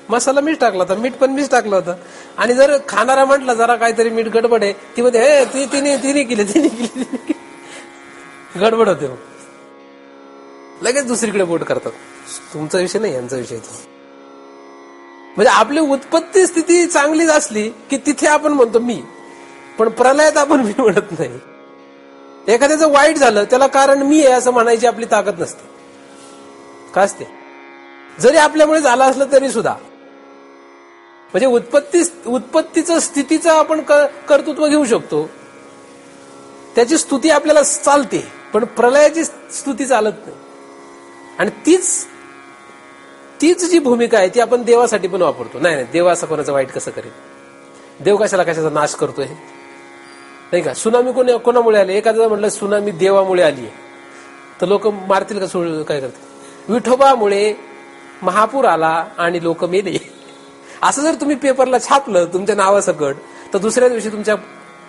मसाला मीच टाकला होता, मीठ पण मीच टाकलं होतं. आणि जर खाणारा म्हटलं जरा काहीतरी मीठ गडबड आहे, ती मध्ये तिने केली गडबड होते. लगेच दुसरीकडे बोट करतात. तुमचा विषय नाही, यांचा विषय. म्हणजे आपली उत्पत्ती स्थिती चांगलीच असली की तिथे आपण म्हणतो मी, पण प्रलयात आपण मी म्हणत नाही. एखाद्याचं वाईट झालं त्याला कारण मी आहे असं म्हणायची आपली ताकद नसते. का असते? जरी आपल्यामुळे झालं असलं तरी सुद्धा. म्हणजे उत्पत्तीचं स्थितीचं आपण कर्तृत्व घेऊ शकतो, त्याची स्तुती आपल्याला चालते, पण प्रलयाची स्तुती चालत नाही. आणि तीच जी भूमिका आहे ती आपण देवासाठी पण वापरतो. नाही देव असं कोणाचं वाईट कसं करेल, देव कशाचा नाश करतोय, नाही का? सुनामी कोणामुळे आली? एखादं म्हटलं सुनामी देवामुळे आली तर लोक मारतील का? काय करतील? विठोबामुळे महापूर आला आणि लोक मेले, असं जर तुम्ही पेपरला छापलं तुमच्या नावासकट, तर दुसऱ्या दिवशी तुमच्या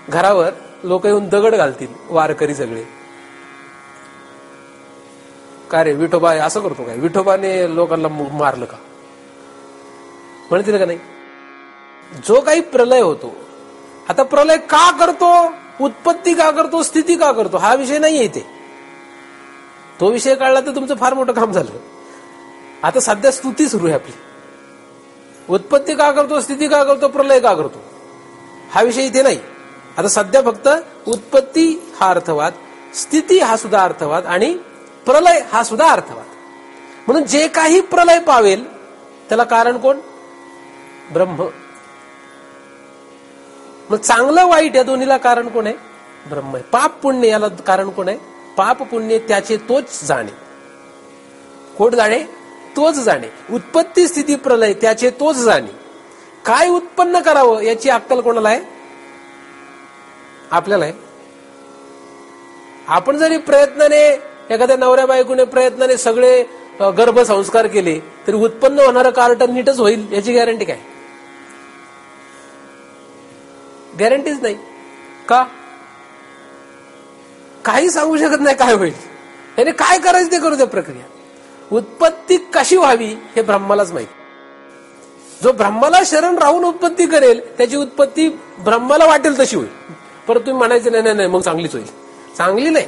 घरावर लोक येऊन दगड घालतील, वारकरी सगळे. काय रे विठोबा असं करतो काय? विठोबाने लोकांना मारलं का म्हणतील का नाही? जो काही प्रलय होतो, आता प्रलय का करतो, उत्पत्ती का करतो, स्थिती का करतो, हा विषय नाही येते. तो विषय कळला तर तुमचं फार मोठं काम झालं. आता सध्या स्तुती सुरू आहे आपली. उत्पत्ती का करतो, स्थिती का करतो, प्रलय का करतो, हा विषय इथे नाही. आता सध्या फक्त उत्पत्ती हा अर्थवाद, स्थिती हा सुद्धा अर्थवाद आणि प्रलय हा सुद्धा अर्थवाद. म्हणून जे काही प्रलय पावेल त्याला कारण कोण? ब्रह्म. मग चांगलं वाईट या दोन्हीला कारण कोण आहे? ब्रह्म आहे. पाप पुण्य याला कारण कोण आहे? पाप पुण्य त्याचे तोच जाणे. कोण जाणे? तोच जाणे. उत्पत्ती स्थिती प्रलय त्याचे तोच जाणे. काय उत्पन्न करावं याची अक्कल कोणाला आहे? आपल्याला आहे. आपण जरी प्रयत्नाने, एखाद्या नवऱ्या बायकोने प्रयत्नाने सगळे गर्भसंस्कार केले तरी उत्पन्न होणारं कार्टन नीटच होईल याची गॅरंटी काय? गॅरंटीच नाही. का? काही सांगू शकत नाही काय होईल. याने काय करायचं ते करू द्या. प्रक्रिया उत्पत्ती कशी व्हावी हे ब्रह्मालाच माहिती. जो ब्रह्माला शरण राहून उत्पत्ती करेल त्याची उत्पत्ती ब्रह्माला वाटेल तशी होईल. परत तुम्ही म्हणायचं नाही नाही मग चांगलीच होईल. चांगली नाही.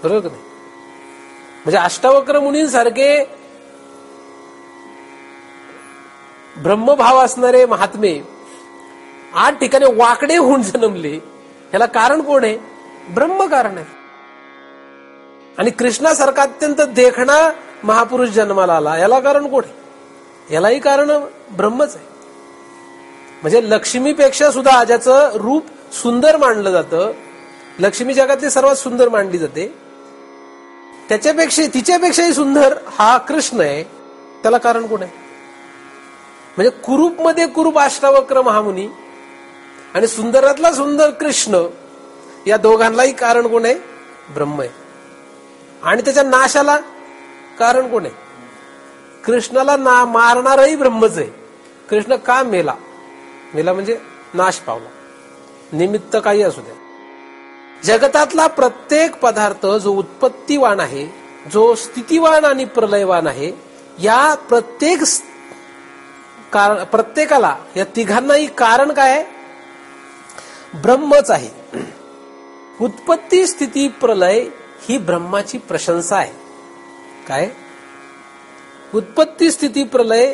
बरोबर नाही? म्हणजे अष्टावक्र मुनींसारखे ब्रह्मभाव असणारे महात्मे 8 ठिकाणी वाकडे होऊन जन्मले. याला कारण कोण आहे? ब्रह्म कारण आहे. आणि कृष्णासारखा अत्यंत देखणा महापुरुष जन्माला आला, याला कारण कोण आहे? यालाही कारण ब्रह्मच आहे. म्हणजे लक्ष्मीपेक्षा सुद्धा ज्याचं रूप सुंदर मानलं जातं, लक्ष्मी जगातली सर्वात सुंदर मानली जाते, तिच्यापेक्षाही सुंदर हा कृष्ण आहे. त्याला कारण कोण आहे? म्हणजे कुरूप मध्ये कुरूप अष्टावक्र महामुनी आणि सुंदरातला सुंदर कृष्ण, या दोघांनाही कारण कोण आहे? ब्रह्म आहे. आणि त्याच्या नाशाला कारण कोण आहे? कृष्णाला मारणारही ब्रह्मच आहे. कृष्ण का मेला? मेला म्हणजे नाश पावला. निमित्त काही असू द्या. जगतातला प्रत्येक पदार्थ जो उत्पत्तीवान आहे, जो स्थितीवान आणि प्रलयवान आहे, या प्रत्येकाला, या तिघांनाही कारण काय आहे? ब्रह्मच आहे. उत्पत्ती स्थिती प्रलय ही ब्रह्माची प्रशंसा आहे. काय? उत्पत्ती स्थिती प्रलय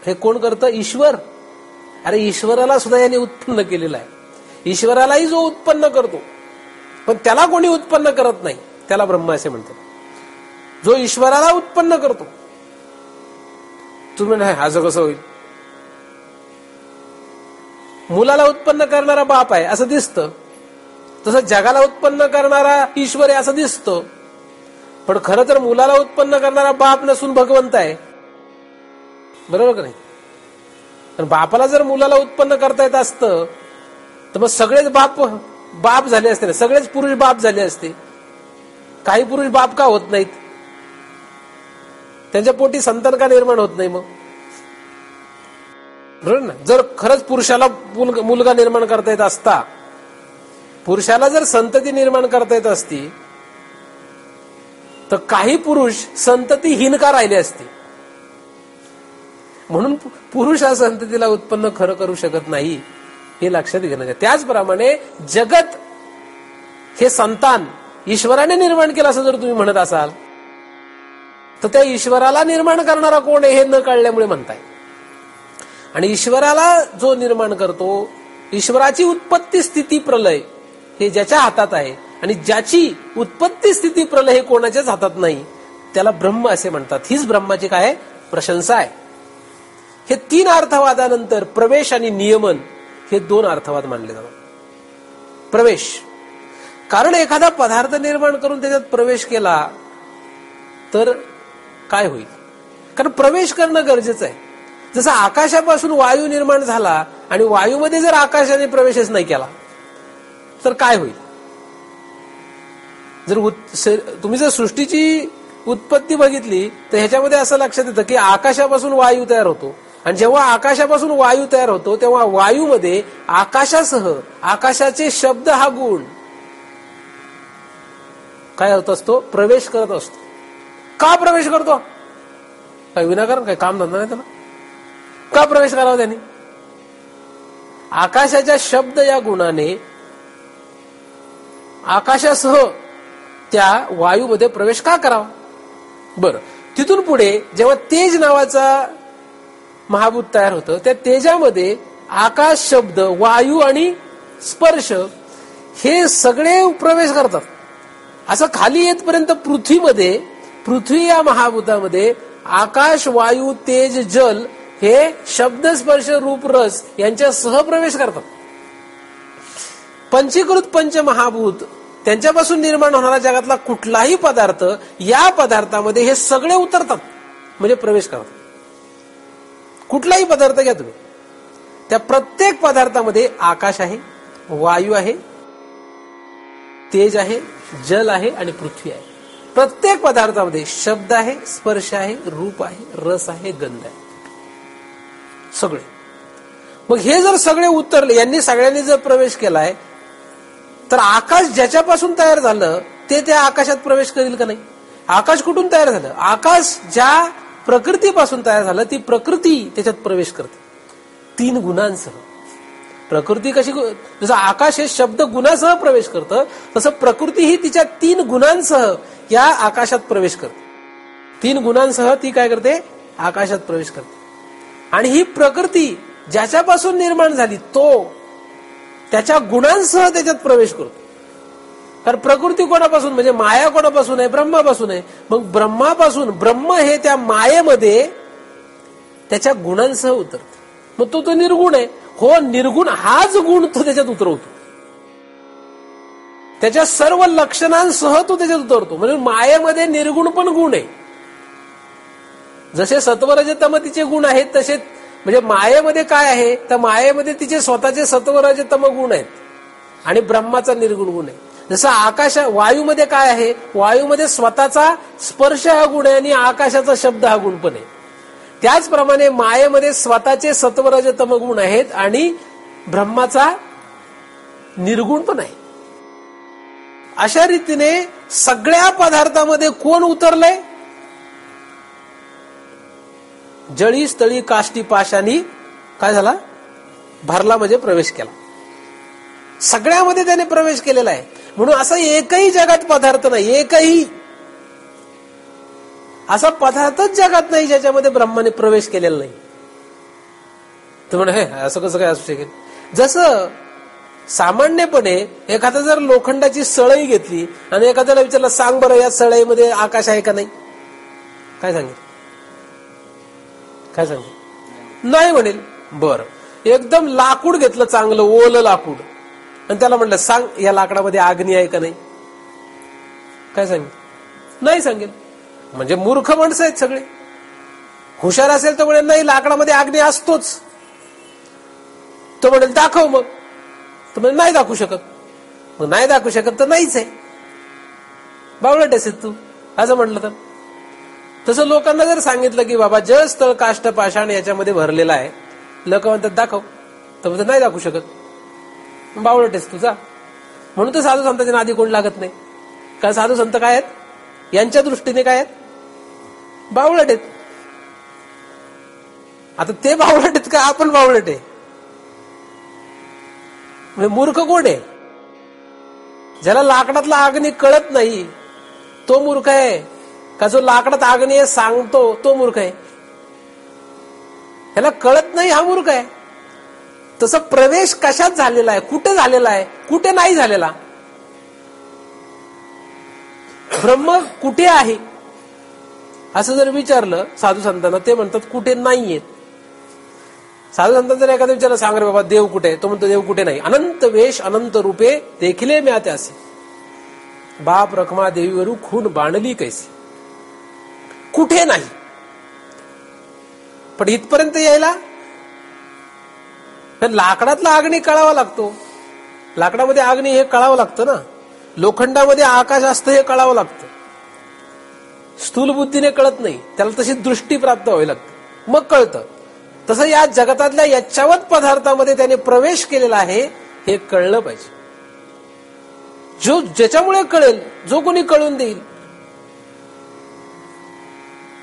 हे कोण करतं? ईश्वर. अरे ईश्वराला सुद्धा याने उत्पन्न केलेलं आहे. ईश्वरालाही जो उत्पन्न करतो, पण त्याला कोणी उत्पन्न करत नाही त्याला ब्रह्म असे म्हणतात. जो ईश्वराला उत्पन्न करतो. तुम्ही नाही असं कसं होईल, मुलाला उत्पन्न करणारा बाप आहे असं दिसतं, तसं जगाला उत्पन्न करणारा ईश्वर आहे असं दिसतं, पण खरं तर मुलाला उत्पन्न करणारा बाप नसून भगवंत आहे. बरोबर का नाही? पण बापाला जर मुलाला उत्पन्न करता येत असतं तर मग सगळेच बाप झाले असते ना, सगळेच पुरुष बाप झाले असते. काही पुरुष बाप का होत नाहीत? त्यांच्या पोटी संतान का निर्माण होत नाही मग? बरोबर ना? जर खरंच पुरुषाला मुलगा निर्माण करता येत असता, पुरुषाला जर संतती निर्माण करता येत असती, तर काही पुरुष संततीहीन का राहिले असते. म्हणून पुरुष हा संततीला उत्पन्न खरं करू शकत नाही, हे लक्षात घेणं. त्याचप्रमाणे जगत हे संतान ईश्वराने निर्माण केलं असं जर तुम्ही म्हणत असाल, तर त्या ईश्वराला निर्माण करणारा कोण आहे हे न कळल्यामुळे म्हणताय. आणि ईश्वराला जो निर्माण करतो, ईश्वराची उत्पत्ती स्थिती प्रलय हे ज्याच्या हातात आहे, आणि ज्याची उत्पत्ती स्थिती प्रलय हे कोणाच्याच हातात नाही, त्याला ब्रह्म असे म्हणतात. हीच ब्रह्माची काय प्रशंसा आहे. हे 3 अर्थवादानंतर प्रवेश आणि नियमन हे 2 अर्थवाद मानले जातात. प्रवेश, कारण एखादा पदार्थ निर्माण करून त्याच्यात प्रवेश केला तर काय होईल? कारण प्रवेश करणं गरजेचं आहे. जसं आकाशापासून वायू निर्माण झाला आणि वायूमध्ये जर आकाशाने प्रवेशच नाही केला तर काय होईल? तुम्ही जर सृष्टीची उत्पत्ती बघितली तर ह्याच्यामध्ये असं लक्षात येतं की आकाशापासून वायू तयार होतो, आणि जेव्हा आकाशापासून वायू तयार होतो तेव्हा वायूमध्ये आकाशासह आकाशाचे शब्द हा गुण काय होत असतो? प्रवेश करत असतो. का प्रवेश करतो? काय विनाकारण काय काम धंदा नाही त्याला? का प्रवेश करावा त्याने? आकाशाच्या शब्द या गुणाने आकाशासह त्या वायूमध्ये प्रवेश का करावा? बरं, तिथून पुढे जेव्हा तेज नावाचा महाभूत तयार होतं, त्या तेजामध्ये आकाश शब्द, वायू आणि स्पर्श हे सगळे प्रवेश करतात. असं खाली येतपर्यंत पृथ्वी या महाभूतामध्ये आकाश, वायू, तेज, जल हे शब्द, स्पर्श, रूप, रस यांच्या सहप्रवेश करतात. पंचीकृत पंचमहाभूत त्यांच्यापासून निर्माण होणारा जगातला कुठलाही पदार्थ या पदार्थामध्ये हे सगळे उतरतात, म्हणजे प्रवेश करतात. कुठलाही पदार्थ घ्या तुम्ही, त्या प्रत्येक पदार्थामध्ये आकाश आहे, वायू आहे, तेज आहे, जल आहे आणि पृथ्वी आहे. प्रत्येक पदार्थामध्ये शब्द आहे, स्पर्श आहे, रूप आहे, रस आहे, गंध आहे, सगळे. मग हे जर सगळे उतरले, यांनी सगळ्यांनी जर प्रवेश केलाय, तर आकाश ज्याच्यापासून तयार झालं ते त्या आकाशात प्रवेश करेल का नाही? आकाश कुठून तयार झालं? आकाश ज्या प्रकृतीपासून तयार झालं ती प्रकृती त्याच्यात प्रवेश करते 3 गुणांसह. प्रकृती कशी, जसं आकाश हे शब्द गुणासह प्रवेश करतं, तसं प्रकृती ही तिच्या 3 गुणांसह या आकाशात प्रवेश करते. 3 गुणांसह ती काय करते? आकाशात प्रवेश करते. आणि ही प्रकृती ज्याच्यापासून निर्माण झाली तो त्याच्या गुणांसह त्याच्यात प्रवेश करतो. कारण प्रकृती कोणापासून, म्हणजे माया कोणापासून आहे? ब्रह्मापासून आहे. मग ब्रह्मापासून ब्रह्म हे त्या मायेमध्ये त्याच्या गुणांसह उतरतो. मग तो निर्गुण आहे. हो, निर्गुण हाच गुण तो त्याच्यात उतरवतो, त्याच्या सर्व लक्षणांसह तो त्याच्यात उतरतो. म्हणजे मायेमध्ये निर्गुण पण गुण आहे. जसे सत्वरजतम तिचे गुण आहेत तसे, म्हणजे मायेमध्ये काय आहे तर मायेमध्ये तिचे स्वतःचे सत्वरजतम गुण आहेत आणि ब्रह्माचा निर्गुण गुण आहे. जसं आकाश, वायूमध्ये काय आहे? वायूमध्ये स्वतःचा स्पर्श हा गुण आहे आणि आकाशाचा शब्द हा गुण पण आहे. त्याचप्रमाणे मायेमध्ये स्वतःचे सत्वरजतम गुण आहेत आणि ब्रह्माचा निर्गुण पण आहे. अशा रीतीने सगळ्या पदार्थामध्ये कोण उतरलंय? जळी, स्थळी, काष्टी, पाशानी काय झाला? भरला, म्हणजे प्रवेश केला. सगळ्यामध्ये त्याने प्रवेश केलेला आहे. म्हणून असं एकही जगात पदार्थ नाही, एकही असा पदार्थच जगात नाही ज्याच्यामध्ये ब्रह्माने प्रवेश केलेला नाही. तर म्हणे हे असं कसं काय असू शकेल? जसं सामान्यपणे एखादा जर लोखंडाची सळई घेतली आणि एखाद्याला विचारलं सांग बरं या सळईमध्ये आकाश आहे का नाही, काय सांगेल? काय सांगेल? नाही म्हणेल. बर, एकदम लाकूड घेतलं, चांगलं ओलं लाकूड, आणि त्याला म्हटलं सांग या लाकडामध्ये अग्नी आहे का नाही, काय सांगेल? नाही सांगेल. म्हणजे मूर्ख माणसं आहेत सगळे. हुशार असेल तर म्हणेल नाही लाकडामध्ये अग्नी असतोच. तो म्हणेल दाखव मग. तर म्हणजे नाही दाखवू शकत. मग नाही दाखवू शकत तर नाहीच आहे, बावळट असेल तू, असं म्हटलं तर. तसं लोकांना जर सांगितलं की बाबा जळ स्थळ काष्ट पाषाण याच्यामध्ये भरलेला आहे, लोक म्हणतात दाखव, तर म्हणतात नाही दाखवू शकत, बावळट आहेस तुझा. म्हणून तर साधू संतांच्या नादी कोण लागत नाही. कारण साधू संत काय आहेत? यांच्या दृष्टीने काय आहेत? बावळट आहेत. आता ते बावळट आहेत का आपण बावळट आहे? म्हणजे मूर्ख कोण आहे? ज्याला लाकडातला अग्नी कळत नाही तो मूर्ख आहे, का जो लाकडात अग्नी आहे सांगतो तो मूर्ख आहे? ह्याला कळत नाही हा मूर्ख आहे. तसं प्रवेश कशात झालेला आहे, कुठे झालेला आहे, कुठे नाही झालेला. ब्रह्म कुठे आहे असं जर विचारलं साधू संतांना, ते म्हणतात कुठे नाहीयेत. साधू संतांना जर एखादा विचारलं सांग रे बाबा देव कुठे, तो म्हणतो देव कुठे नाही. अनंत वेश अनंत रूपे देखिले म्या त्यासी, बाप रखमा देवीवरू खून बांधली कैसी. कुठे नाही. पण इथपर्यंत यायला लाकडातला अग्नी कळावा लागतो. लाकडामध्ये अग्नी हे कळावं लागतं ना. लोखंडामध्ये आकाश असतं हे कळावं लागतं. स्थूल बुद्धीने कळत नाही, त्याला तशी दृष्टी प्राप्त व्हावी लागते, मग कळतं. तसं या जगतातल्या यच्छावत पदार्थामध्ये त्याने प्रवेश केलेला आहे हे कळलं पाहिजे. जो ज्याच्यामुळे कळेल, जो कोणी कळून देईल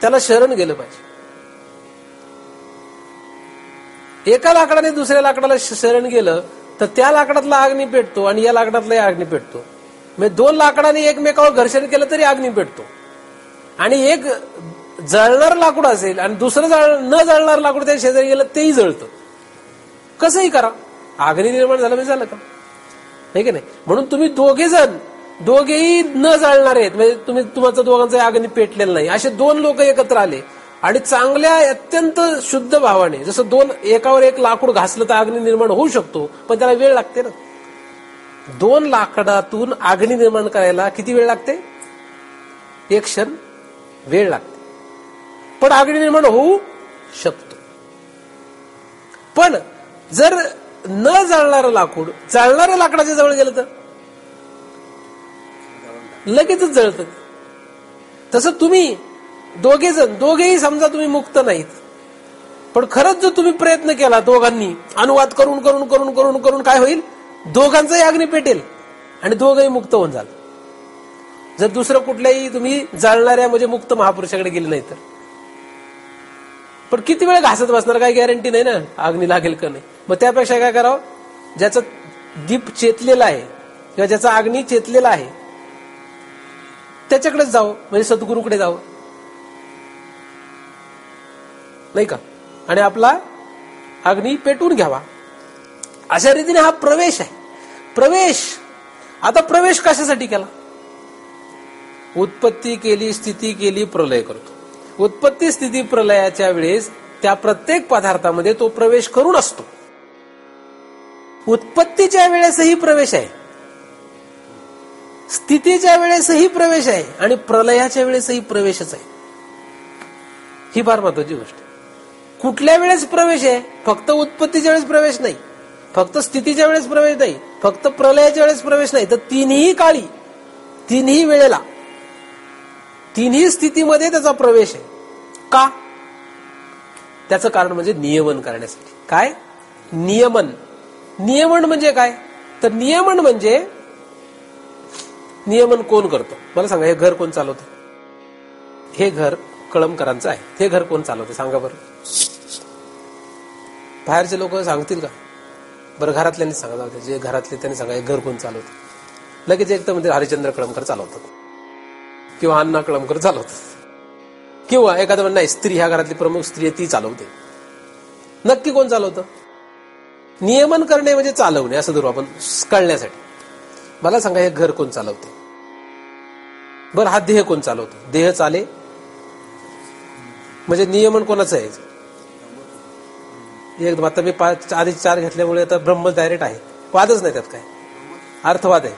त्याला शरण गेलं पाहिजे. एका लाकडाने दुसऱ्या लाकडाला शरण गेलं तर त्या लाकडातला अग्नी पेटतो आणि या लाकडातला अग्नी पेटतो. म्हणजे दोन लाकडाने एकमेकावर घर्षण केलं तरी अग्नी पेटतो. आणि एक जळणार लाकूड असेल आणि दुसरं न जळणार लाकूड त्या शेजारी गेलं तेही जळतं. कसंही करा, अग्नी निर्माण झालं म्हणजे झालं का, नाही की नाही? म्हणून तुम्ही दोघेही न जळणार आहेत, म्हणजे तुमचं दोघांचं अग्नी पेटलेलं नाही, असे दोन लोक एकत्र आले आणि चांगल्या अत्यंत शुद्ध भावाने, जसं दोन एकावर एक लाकूड घासलं तर अग्नी निर्माण होऊ शकतो, पण त्याला वेळ लागते ना. दोन लाकडातून अग्नी निर्माण करायला किती वेळ लागते? एक क्षण वेळ लागते, पण अग्नी निर्माण होऊ शकतो. पण जर न जळणारं लाकूड जळणाऱ्या लाकडाच्या जवळ गेलं तर लगेचच जळतं. तसं तुम्ही दोघेही समजा तुम्ही मुक्त नाहीत, पण खरंच जर तुम्ही प्रयत्न केला दोघांनी, अनुवाद करून करून करून करून करून काय होईल? दोघांचाही अग्नी पेटेल आणि दोघंही मुक्त होऊन जाल. जर दुसरं कुठल्याही तुम्ही जाळणाऱ्या म्हणजे मुक्त महापुरुषाकडे गेले नाही तर. पण किती वेळ घासत बसणार, काही गॅरंटी नाही ना अग्नी लागेल का नाही. मग त्यापेक्षा काय करावं? ज्याचा दीप चेतलेला आहे किंवा ज्याचा अग्नी चेतलेला आहे त्याच्याकडेच जावं, म्हणजे सद्गुरूकडे जावं, नाही का, आणि आपला अग्नी पेटून घ्यावा. अशा रीतीने हा प्रवेश आहे. प्रवेश, आता प्रवेश कशासाठी केला? उत्पत्ती केली, स्थिती केली, प्रलय करतो. उत्पत्ती स्थिती प्रलयाच्या वेळेस त्या प्रत्येक पदार्थामध्ये तो प्रवेश करून असतो. उत्पत्तीच्या वेळेसही प्रवेश आहे, स्थितीच्या वेळेसही प्रवेश आहे आणि प्रलयाच्या वेळेसही प्रवेशच आहे. ही फार महत्वाची गोष्ट आहे. कुठल्या वेळेस प्रवेश आहे? फक्त उत्पत्तीच्या वेळेस प्रवेश नाही, फक्त स्थितीच्या वेळेस प्रवेश नाही, फक्त प्रलयाच्या वेळेस प्रवेश नाही, तर तिन्ही काळी, तिन्ही वेळेला, तिन्ही स्थितीमध्ये त्याचा प्रवेश आहे. का? त्याचं कारण म्हणजे नियमन करण्यासाठी. काय? नियमन. नियमन म्हणजे काय? तर नियमन म्हणजे, नियमन कोण करतो मला सांगा? हे घर कोण चालवतं? हे घर कळमकरांचं आहे. हे घर कोण चालवते सांगा बरं? बाहेरचे लोक सांगतील का? बरं घरातल्यांनी सांगा, जे घरातले त्यांनी सांगा हे घर कोण चालवतं. लगेच एक तर म्हणजे हरिश्चंद्र कळमकर चालवतात किंवा अण्णा कळमकर चालवतात, किंवा एखादं नाही स्त्री, ह्या घरातली प्रमुख स्त्री आहे ती चालवते. नक्की कोण चालवतं? नियमन करणे म्हणजे चालवणे असं धरू आपण कळण्यासाठी. मला सांगा हे घर कोण चालवते? बरं हा देह कोण चालवतो? देह चाले म्हणजे नियमन कोणाचं आहे? एकदम आता मी आधी 4 घेतल्यामुळे आता ब्रह्म डायरेक्ट आहे, वादच नाही त्यात काय, अर्थवाद आहे,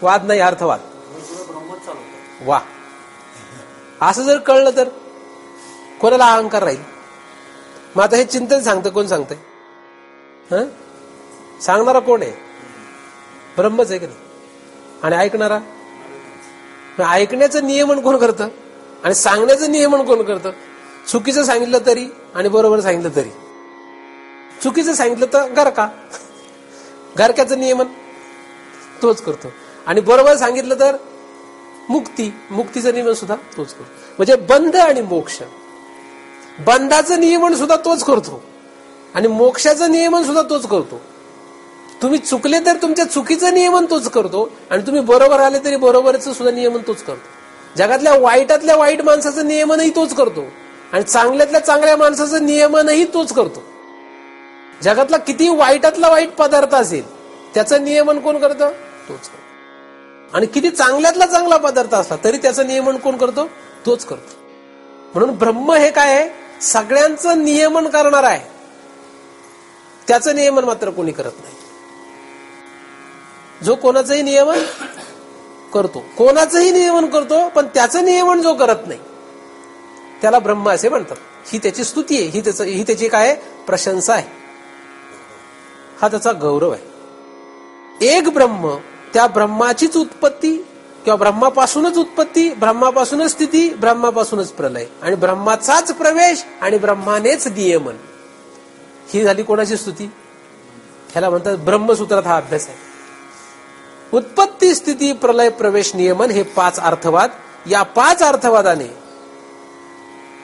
वाद नाही अर्थवाद. वा, असं जर कळलं तर कोणाला अहंकार राहील? मग आता हे चिंतन सांगतं कोण सांगतंय? सांगणारा कोण आहे? ब्रह्मच आहे की नाही? आणि ऐकणारा? ऐकण्याचं नियमन कोण करतं आणि सांगण्याचं नियमन कोण करतं? चुकीचं सांगितलं तरी आणि बरोबर सांगितलं तरी. चुकीचं सांगितलं तर गरका, गरक्याचं नियमन तोच करतो, आणि बरोबर सांगितलं तर मुक्तीचं नियमन सुद्धा तोच करतो. म्हणजे बंध आणि मोक्ष, बंधाचं नियमन सुद्धा तोच करतो आणि मोक्षाचं नियमन सुद्धा तोच करतो. तुम्ही चुकले तर तुमच्या चुकीचं नियमन तोच करतो आणि तुम्ही बरोबर आले तरी बरोबरचं सुद्धा नियमन तोच करतो. जगातल्या वाईटातल्या वाईट माणसाचं नियमनही तोच करतो आणि चांगल्यातल्या चांगल्या माणसाचं नियमनही तोच करतो. जगातला किती वाईटातला वाईट पदार्थ असेल त्याचं नियमन कोण करतं? तोच करतो. आणि किती चांगल्यातला चांगला पदार्थ असला तरी त्याचं नियमन कोण करतो? तोच करतो. म्हणून ब्रह्म हे काय आहे? सगळ्यांचं नियमन करणार आहे. त्याचं नियमन मात्र कोणी करत नाही. जो कोणाचंही नियमन करतो, कोणाचंही नियमन करतो, पण त्याचं नियमन जो करत नाही त्याला ब्रह्म असे म्हणतात. ही त्याची स्तुती आहे, ही त्याची काय आहे? प्रशंसा आहे, हा त्याचा गौरव आहे. एक ब्रह्म, त्या ब्रह्माचीच उत्पत्ती किंवा ब्रह्मापासूनच उत्पत्ती, ब्रह्मापासूनच स्थिती, ब्रह्मापासूनच प्रलय आणि ब्रह्माचाच प्रवेश आणि ब्रह्मानेच नियमन. ही झाली कोणाची स्तुती? ह्याला म्हणतात ब्रह्मसूत्रात हा अभ्यास आहे. उत्पत्ती, स्थिती, प्रलय, प्रवेश, नियमन हे 5 अर्थवाद. या 5 अर्थवादाने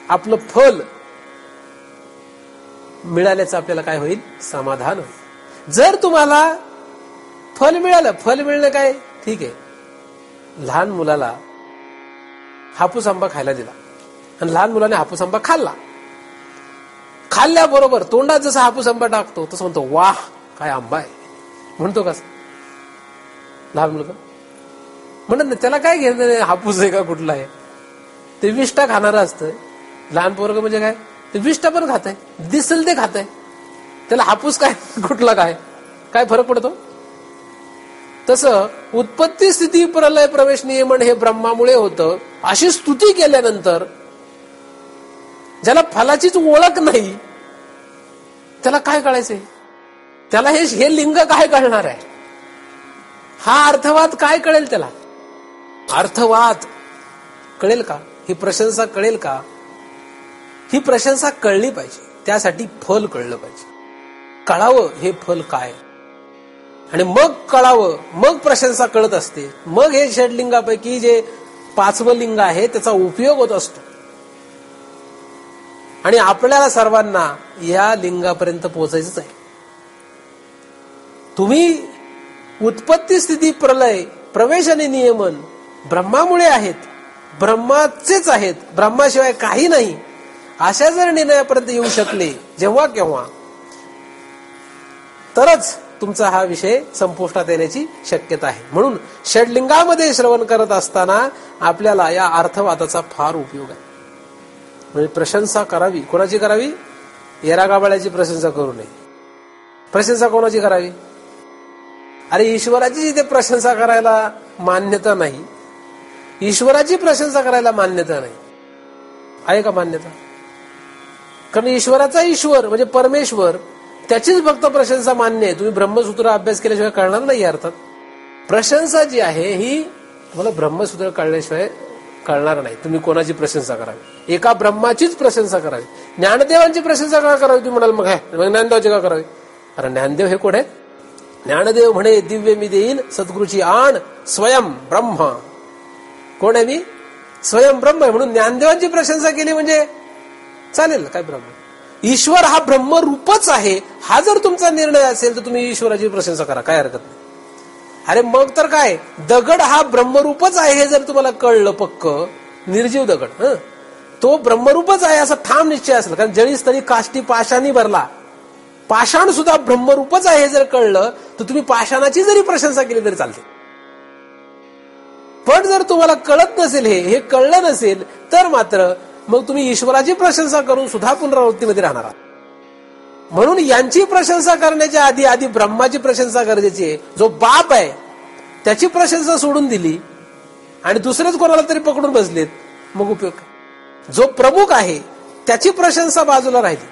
आपलं फल मिळाल्याचं आपल्याला काय होईल? समाधान होईल. जर तुम्हाला फल मिळालं, फल मिळणं काय ठीक आहे. लहान मुलाला हापूस आंबा खायला दिला आणि लहान मुलाने हापूस आंबा खाल्ला. खाल्ल्याबरोबर तोंडात जसा हापूस आंबा टाकतो तसं म्हणतो, वाह काय आंबा आहे, म्हणतो कसं लहान मुलगा? म्हणत नाही. त्याला काय घेणं हापूस आहे का कुठला आहे? ते विष्टा खाणारं असतं. लहान पोरग म्हणजे काय? ते विष्टा पण खात आहे, दिसेल ते खात आहे. त्याला हापूस काय कुठला काय फरक पडतो? तसं उत्पत्ती, स्थिती, प्रलय, प्रवेश, नियमन हे ब्रह्मामुळे होतं अशी स्तुती केल्यानंतर ज्याला फलाचीच ओळख नाही त्याला काय कळायचंय? त्याला हे लिंग काय कळणार आहे? हा अर्थवाद काय कळेल त्याला? अर्थवाद कळेल का? ही प्रशंसा कळेल का? ही प्रशंसा कळली पाहिजे. त्यासाठी फल कळलं पाहिजे. कळावं हे फल काय, आणि मग कळावं, मग प्रशंसा कळत असते. मग हे षडलिंगापैकी जे 5वं लिंग आहे त्याचा उपयोग होत असतो आणि आपल्याला सर्वांना या लिंगापर्यंत पोहोचायचंच आहे. तुम्ही उत्पत्ती, स्थिती, प्रलय, प्रवेश आणि नियमन ब्रह्मामुळे आहेत, ब्रह्माचेच आहेत, ब्रह्माशिवाय काही नाही, अशा जर निर्णयापर्यंत येऊ शकले जेव्हा केव्हा, तरच तुमचा हा विषय संपुष्टात येण्याची शक्यता आहे. म्हणून षडलिंगामध्ये श्रवण करत असताना आपल्याला या अर्थवादाचा फार उपयोग आहे. म्हणजे प्रशंसा करावी. कोणाची करावी? येरागाबाळ्याची प्रशंसा करू नये. प्रशंसा कोणाची करावी? अरे ईश्वराची जिथे प्रशंसा करायला मान्यता नाही, ईश्वराची प्रशंसा करायला मान्यता नाही, आहे का मान्यता? कारण ईश्वराचा ईश्वर म्हणजे परमेश्वर, त्याचीच फक्त प्रशंसा मान्य आहे. तुम्ही ब्रह्मसूत्र अभ्यास केल्याशिवाय कळणार नाही. अर्थात प्रशंसा जी आहे ही तुम्हाला ब्रह्मसूत्र कळल्याशिवाय कळणार नाही. तुम्ही कोणाची प्रशंसा करावी? एका ब्रह्माचीच प्रशंसा करावी. ज्ञानदेवांची प्रशंसा का करावी? तुम्ही म्हणाल मग ज्ञानदेवाची का करावी? अरे ज्ञानदेव हे कोण आहेत? ज्ञानदेव म्हणे, दिव्य मी देईन सद्गुरूची आण, स्वयं ब्रह्म. कोण आहे मी? स्वयं ब्रह्म आहे. म्हणून ज्ञानदेवांची प्रशंसा केली म्हणजे चालेल, काय ब्रह्म? ईश्वर हा ब्रह्मरूपच आहे, हा जर तुमचा निर्णय असेल तर तुम्ही ईश्वराची प्रशंसा करा, काय हरकत नाही. अरे मग तर काय, दगड हा ब्रह्मरूपच आहे हे जर तुम्हाला कळलं, पक्क निर्जीव दगड तो ब्रह्मरूपच आहे असा ठाम निश्चय असेल, कारण जळी स्थळी काष्टी पाषाणी भरला, पाषाण सुद्धा ब्रह्मरूपच आहे हे जर कळलं तर तुम्ही पाषाणाची जरी प्रशंसा केली तरी चालते. पण जर तुम्हाला कळत नसेल, हे कळलं नसेल, तर मात्र मग तुम्ही ईश्वराची प्रशंसा करून सुद्धा पुनरावृत्तीमध्ये राहणार आहात. म्हणून यांची प्रशंसा करण्याच्या आधी आधी ब्रह्माची प्रशंसा गरजेची आहे. जो बाप आहे त्याची प्रशंसा सोडून दिली आणि दुसरेच कोणाला तरी पकडून बसलेत, मग उपयोग काय? जो प्रमुख आहे त्याची प्रशंसा बाजूला राहिली.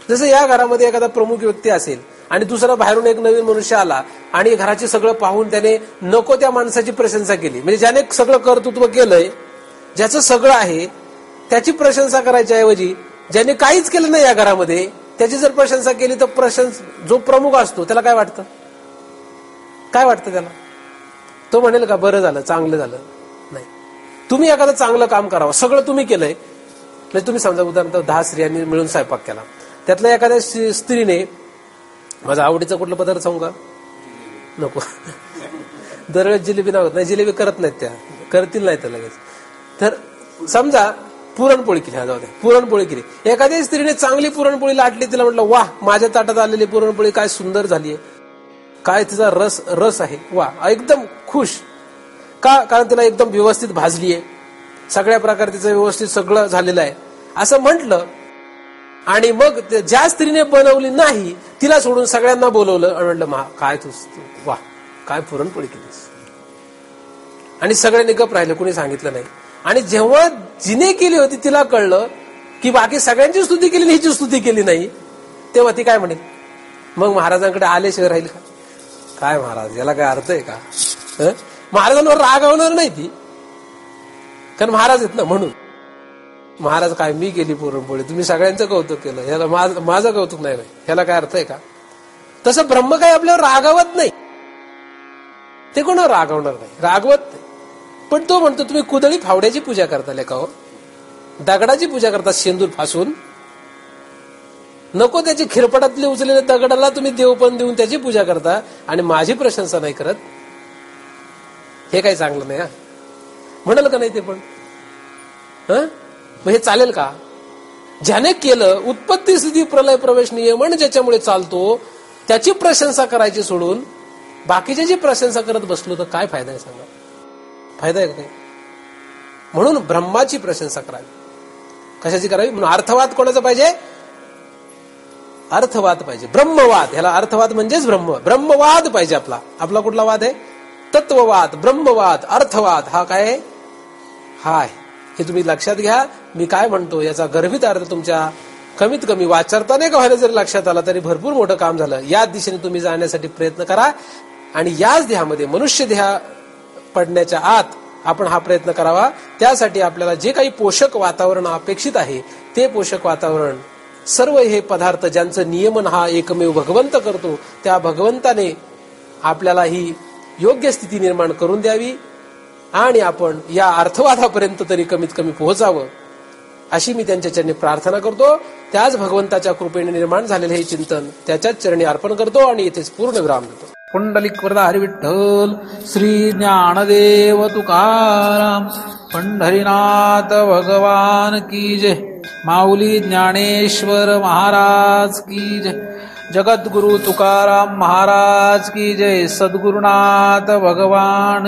जसं या घरामध्ये एखादा प्रमुख व्यक्ती असेल आणि दुसरा बाहेरून एक नवीन मनुष्य आला आणि घराचे सगळं पाहून त्याने नको त्या माणसाची प्रशंसा केली, म्हणजे ज्याने सगळं कर्तृत्व केलंय, ज्याचं सगळं आहे त्याची प्रशंसा करायच्या ऐवजी ज्याने काहीच केलं नाही या घरामध्ये त्याची जर प्रशंसा केली तर जो प्रमुख असतो त्याला काय वाटतं? काय वाटतं त्याला? तो म्हणेल का बरं झालं, चांगलं झालं? नाही. तुम्ही एखादं चांगलं काम करावं, सगळं तुम्ही केलंय, म्हणजे तुम्ही समजा उदाहरणार्थ 10 स्त्रियांनी मिळून स्वयंपाक केला, त्यातल्या एखाद्या स्त्रीने माझा आवडीचा कुठला पदार्थ सांगू का? नको. दरवेळेस जिलेबी नाव नाही, जिलेबी करत नाहीत, त्या करतील नाही तर लगेच. तर समजा पुरणपोळी केली, जाऊ द्या, पुरणपोळी केली, एखाद्या स्त्रीने चांगली पुरणपोळी लाटली, तिला म्हटलं वाह माझ्या ताटात आलेली पुरणपोळी काय सुंदर झालीय, काय तिचा रस आहे, वा, एकदम खुश. का? कारण तिला एकदम व्यवस्थित भाजलीये, सगळ्या प्रकारे तिचं व्यवस्थित सगळं झालेलं आहे असं म्हटलं. आणि मग ज्या स्त्रीने बनवली नाही तिला सोडून सगळ्यांना बोलवलं आणि म्हटलं काय तू, वा काय पुरणपोळी केलीस, आणि सगळ्यांनी गप राहिले, कुणी सांगितलं नाही. आणि जेव्हा जिने केली होती तिला कळलं की बाकी सगळ्यांची स्तुती केली, हिची स्तुती केली नाही, तेव्हा ती काय म्हणेल? मग महाराजांकडे आल्याशिवाय राहील का? काय महाराज, याला काय अर्थ आहे का? महाराजांवर रागावणार नाही ती, कारण महाराज आहेत ना. म्हणून महाराज काय, मी केली पुरणपोळी, तुम्ही सगळ्यांचं कौतुक केलं, याला माझं कौतुक नाही, ह्याला काय अर्थ आहे का? तसं ब्रह्म काय आपल्यावर रागावत नाही, ते कोणावर रागवणार नाही, रागवत नाही. पण तो म्हणतो तुम्ही कुदळी फावड्याची पूजा करता लेका हो, दगडाची पूजा करता शेंदूर फासून, नको त्याची खिरपटातले उचलेल्या दगडाला तुम्ही देवपण देऊन त्याची पूजा करता आणि माझी प्रशंसा नाही करत, हे काही चांगलं नाही. म्हणाल का नाही ते? पण मग हे चालेल का? ज्याने केलं उत्पत्ती स्थिती प्रलय प्रवेश नियमन ज्याच्यामुळे चालतो त्याची प्रशंसा करायची सोडून बाकीच्याची प्रशंसा करत बसलो तर काय फायदा आहे? सांगा, फायदा आहे का काही? म्हणून ब्रह्माची प्रशंसा करावी. कशाची करावी? म्हणून अर्थवाद कोणाचा पाहिजे? अर्थवाद पाहिजे, ब्रह्मवाद. ह्याला अर्थवाद म्हणजेच ब्रह्मवाद पाहिजे. आपला कुठला वाद आहे? तत्ववाद, ब्रह्मवाद, अर्थवाद. हा काय आहे? हा आहे. हे तुम्ही लक्षात घ्या. मी काय म्हणतो याचा गर्भित अर्थ तुमच्या कमीत कमी वाचारताना का व्हायला जरी लक्षात आला तरी भरपूर मोठं काम झालं. याच दिशेने तुम्ही जाण्यासाठी प्रयत्न करा आणि याच देहामध्ये मनुष्य देहा पडण्याच्या आत आपण हा प्रयत्न करावा. त्यासाठी आपल्याला जे काही पोषक वातावरण अपेक्षित आहे ते पोषक वातावरण सर्व हे पदार्थ ज्यांचं नियमन हा एकमेव भगवंत करतो त्या भगवंताने आपल्याला ही योग्य स्थिती निर्माण करून द्यावी आणि आपण या अर्थवादापर्यंत तरी कमीत कमी पोहोचावं अशी मी त्यांच्या चरणी प्रार्थना करतो. त्याच भगवंताच्या कृपेने निर्माण झालेले हे चिंतन त्याच्याच चरणी अर्पण करतो आणि इथेच पूर्ण विराम देतो. पुंडलिक वरदा हरी विठ्ठल. श्री ज्ञानदेव तुकाराम पंढरीनाथ भगवान की जय. माऊली ज्ञानेश्वर महाराज की जय. जगद्गुरु तुकाराम महाराज की जय. सद्गुरुनाथ भगवान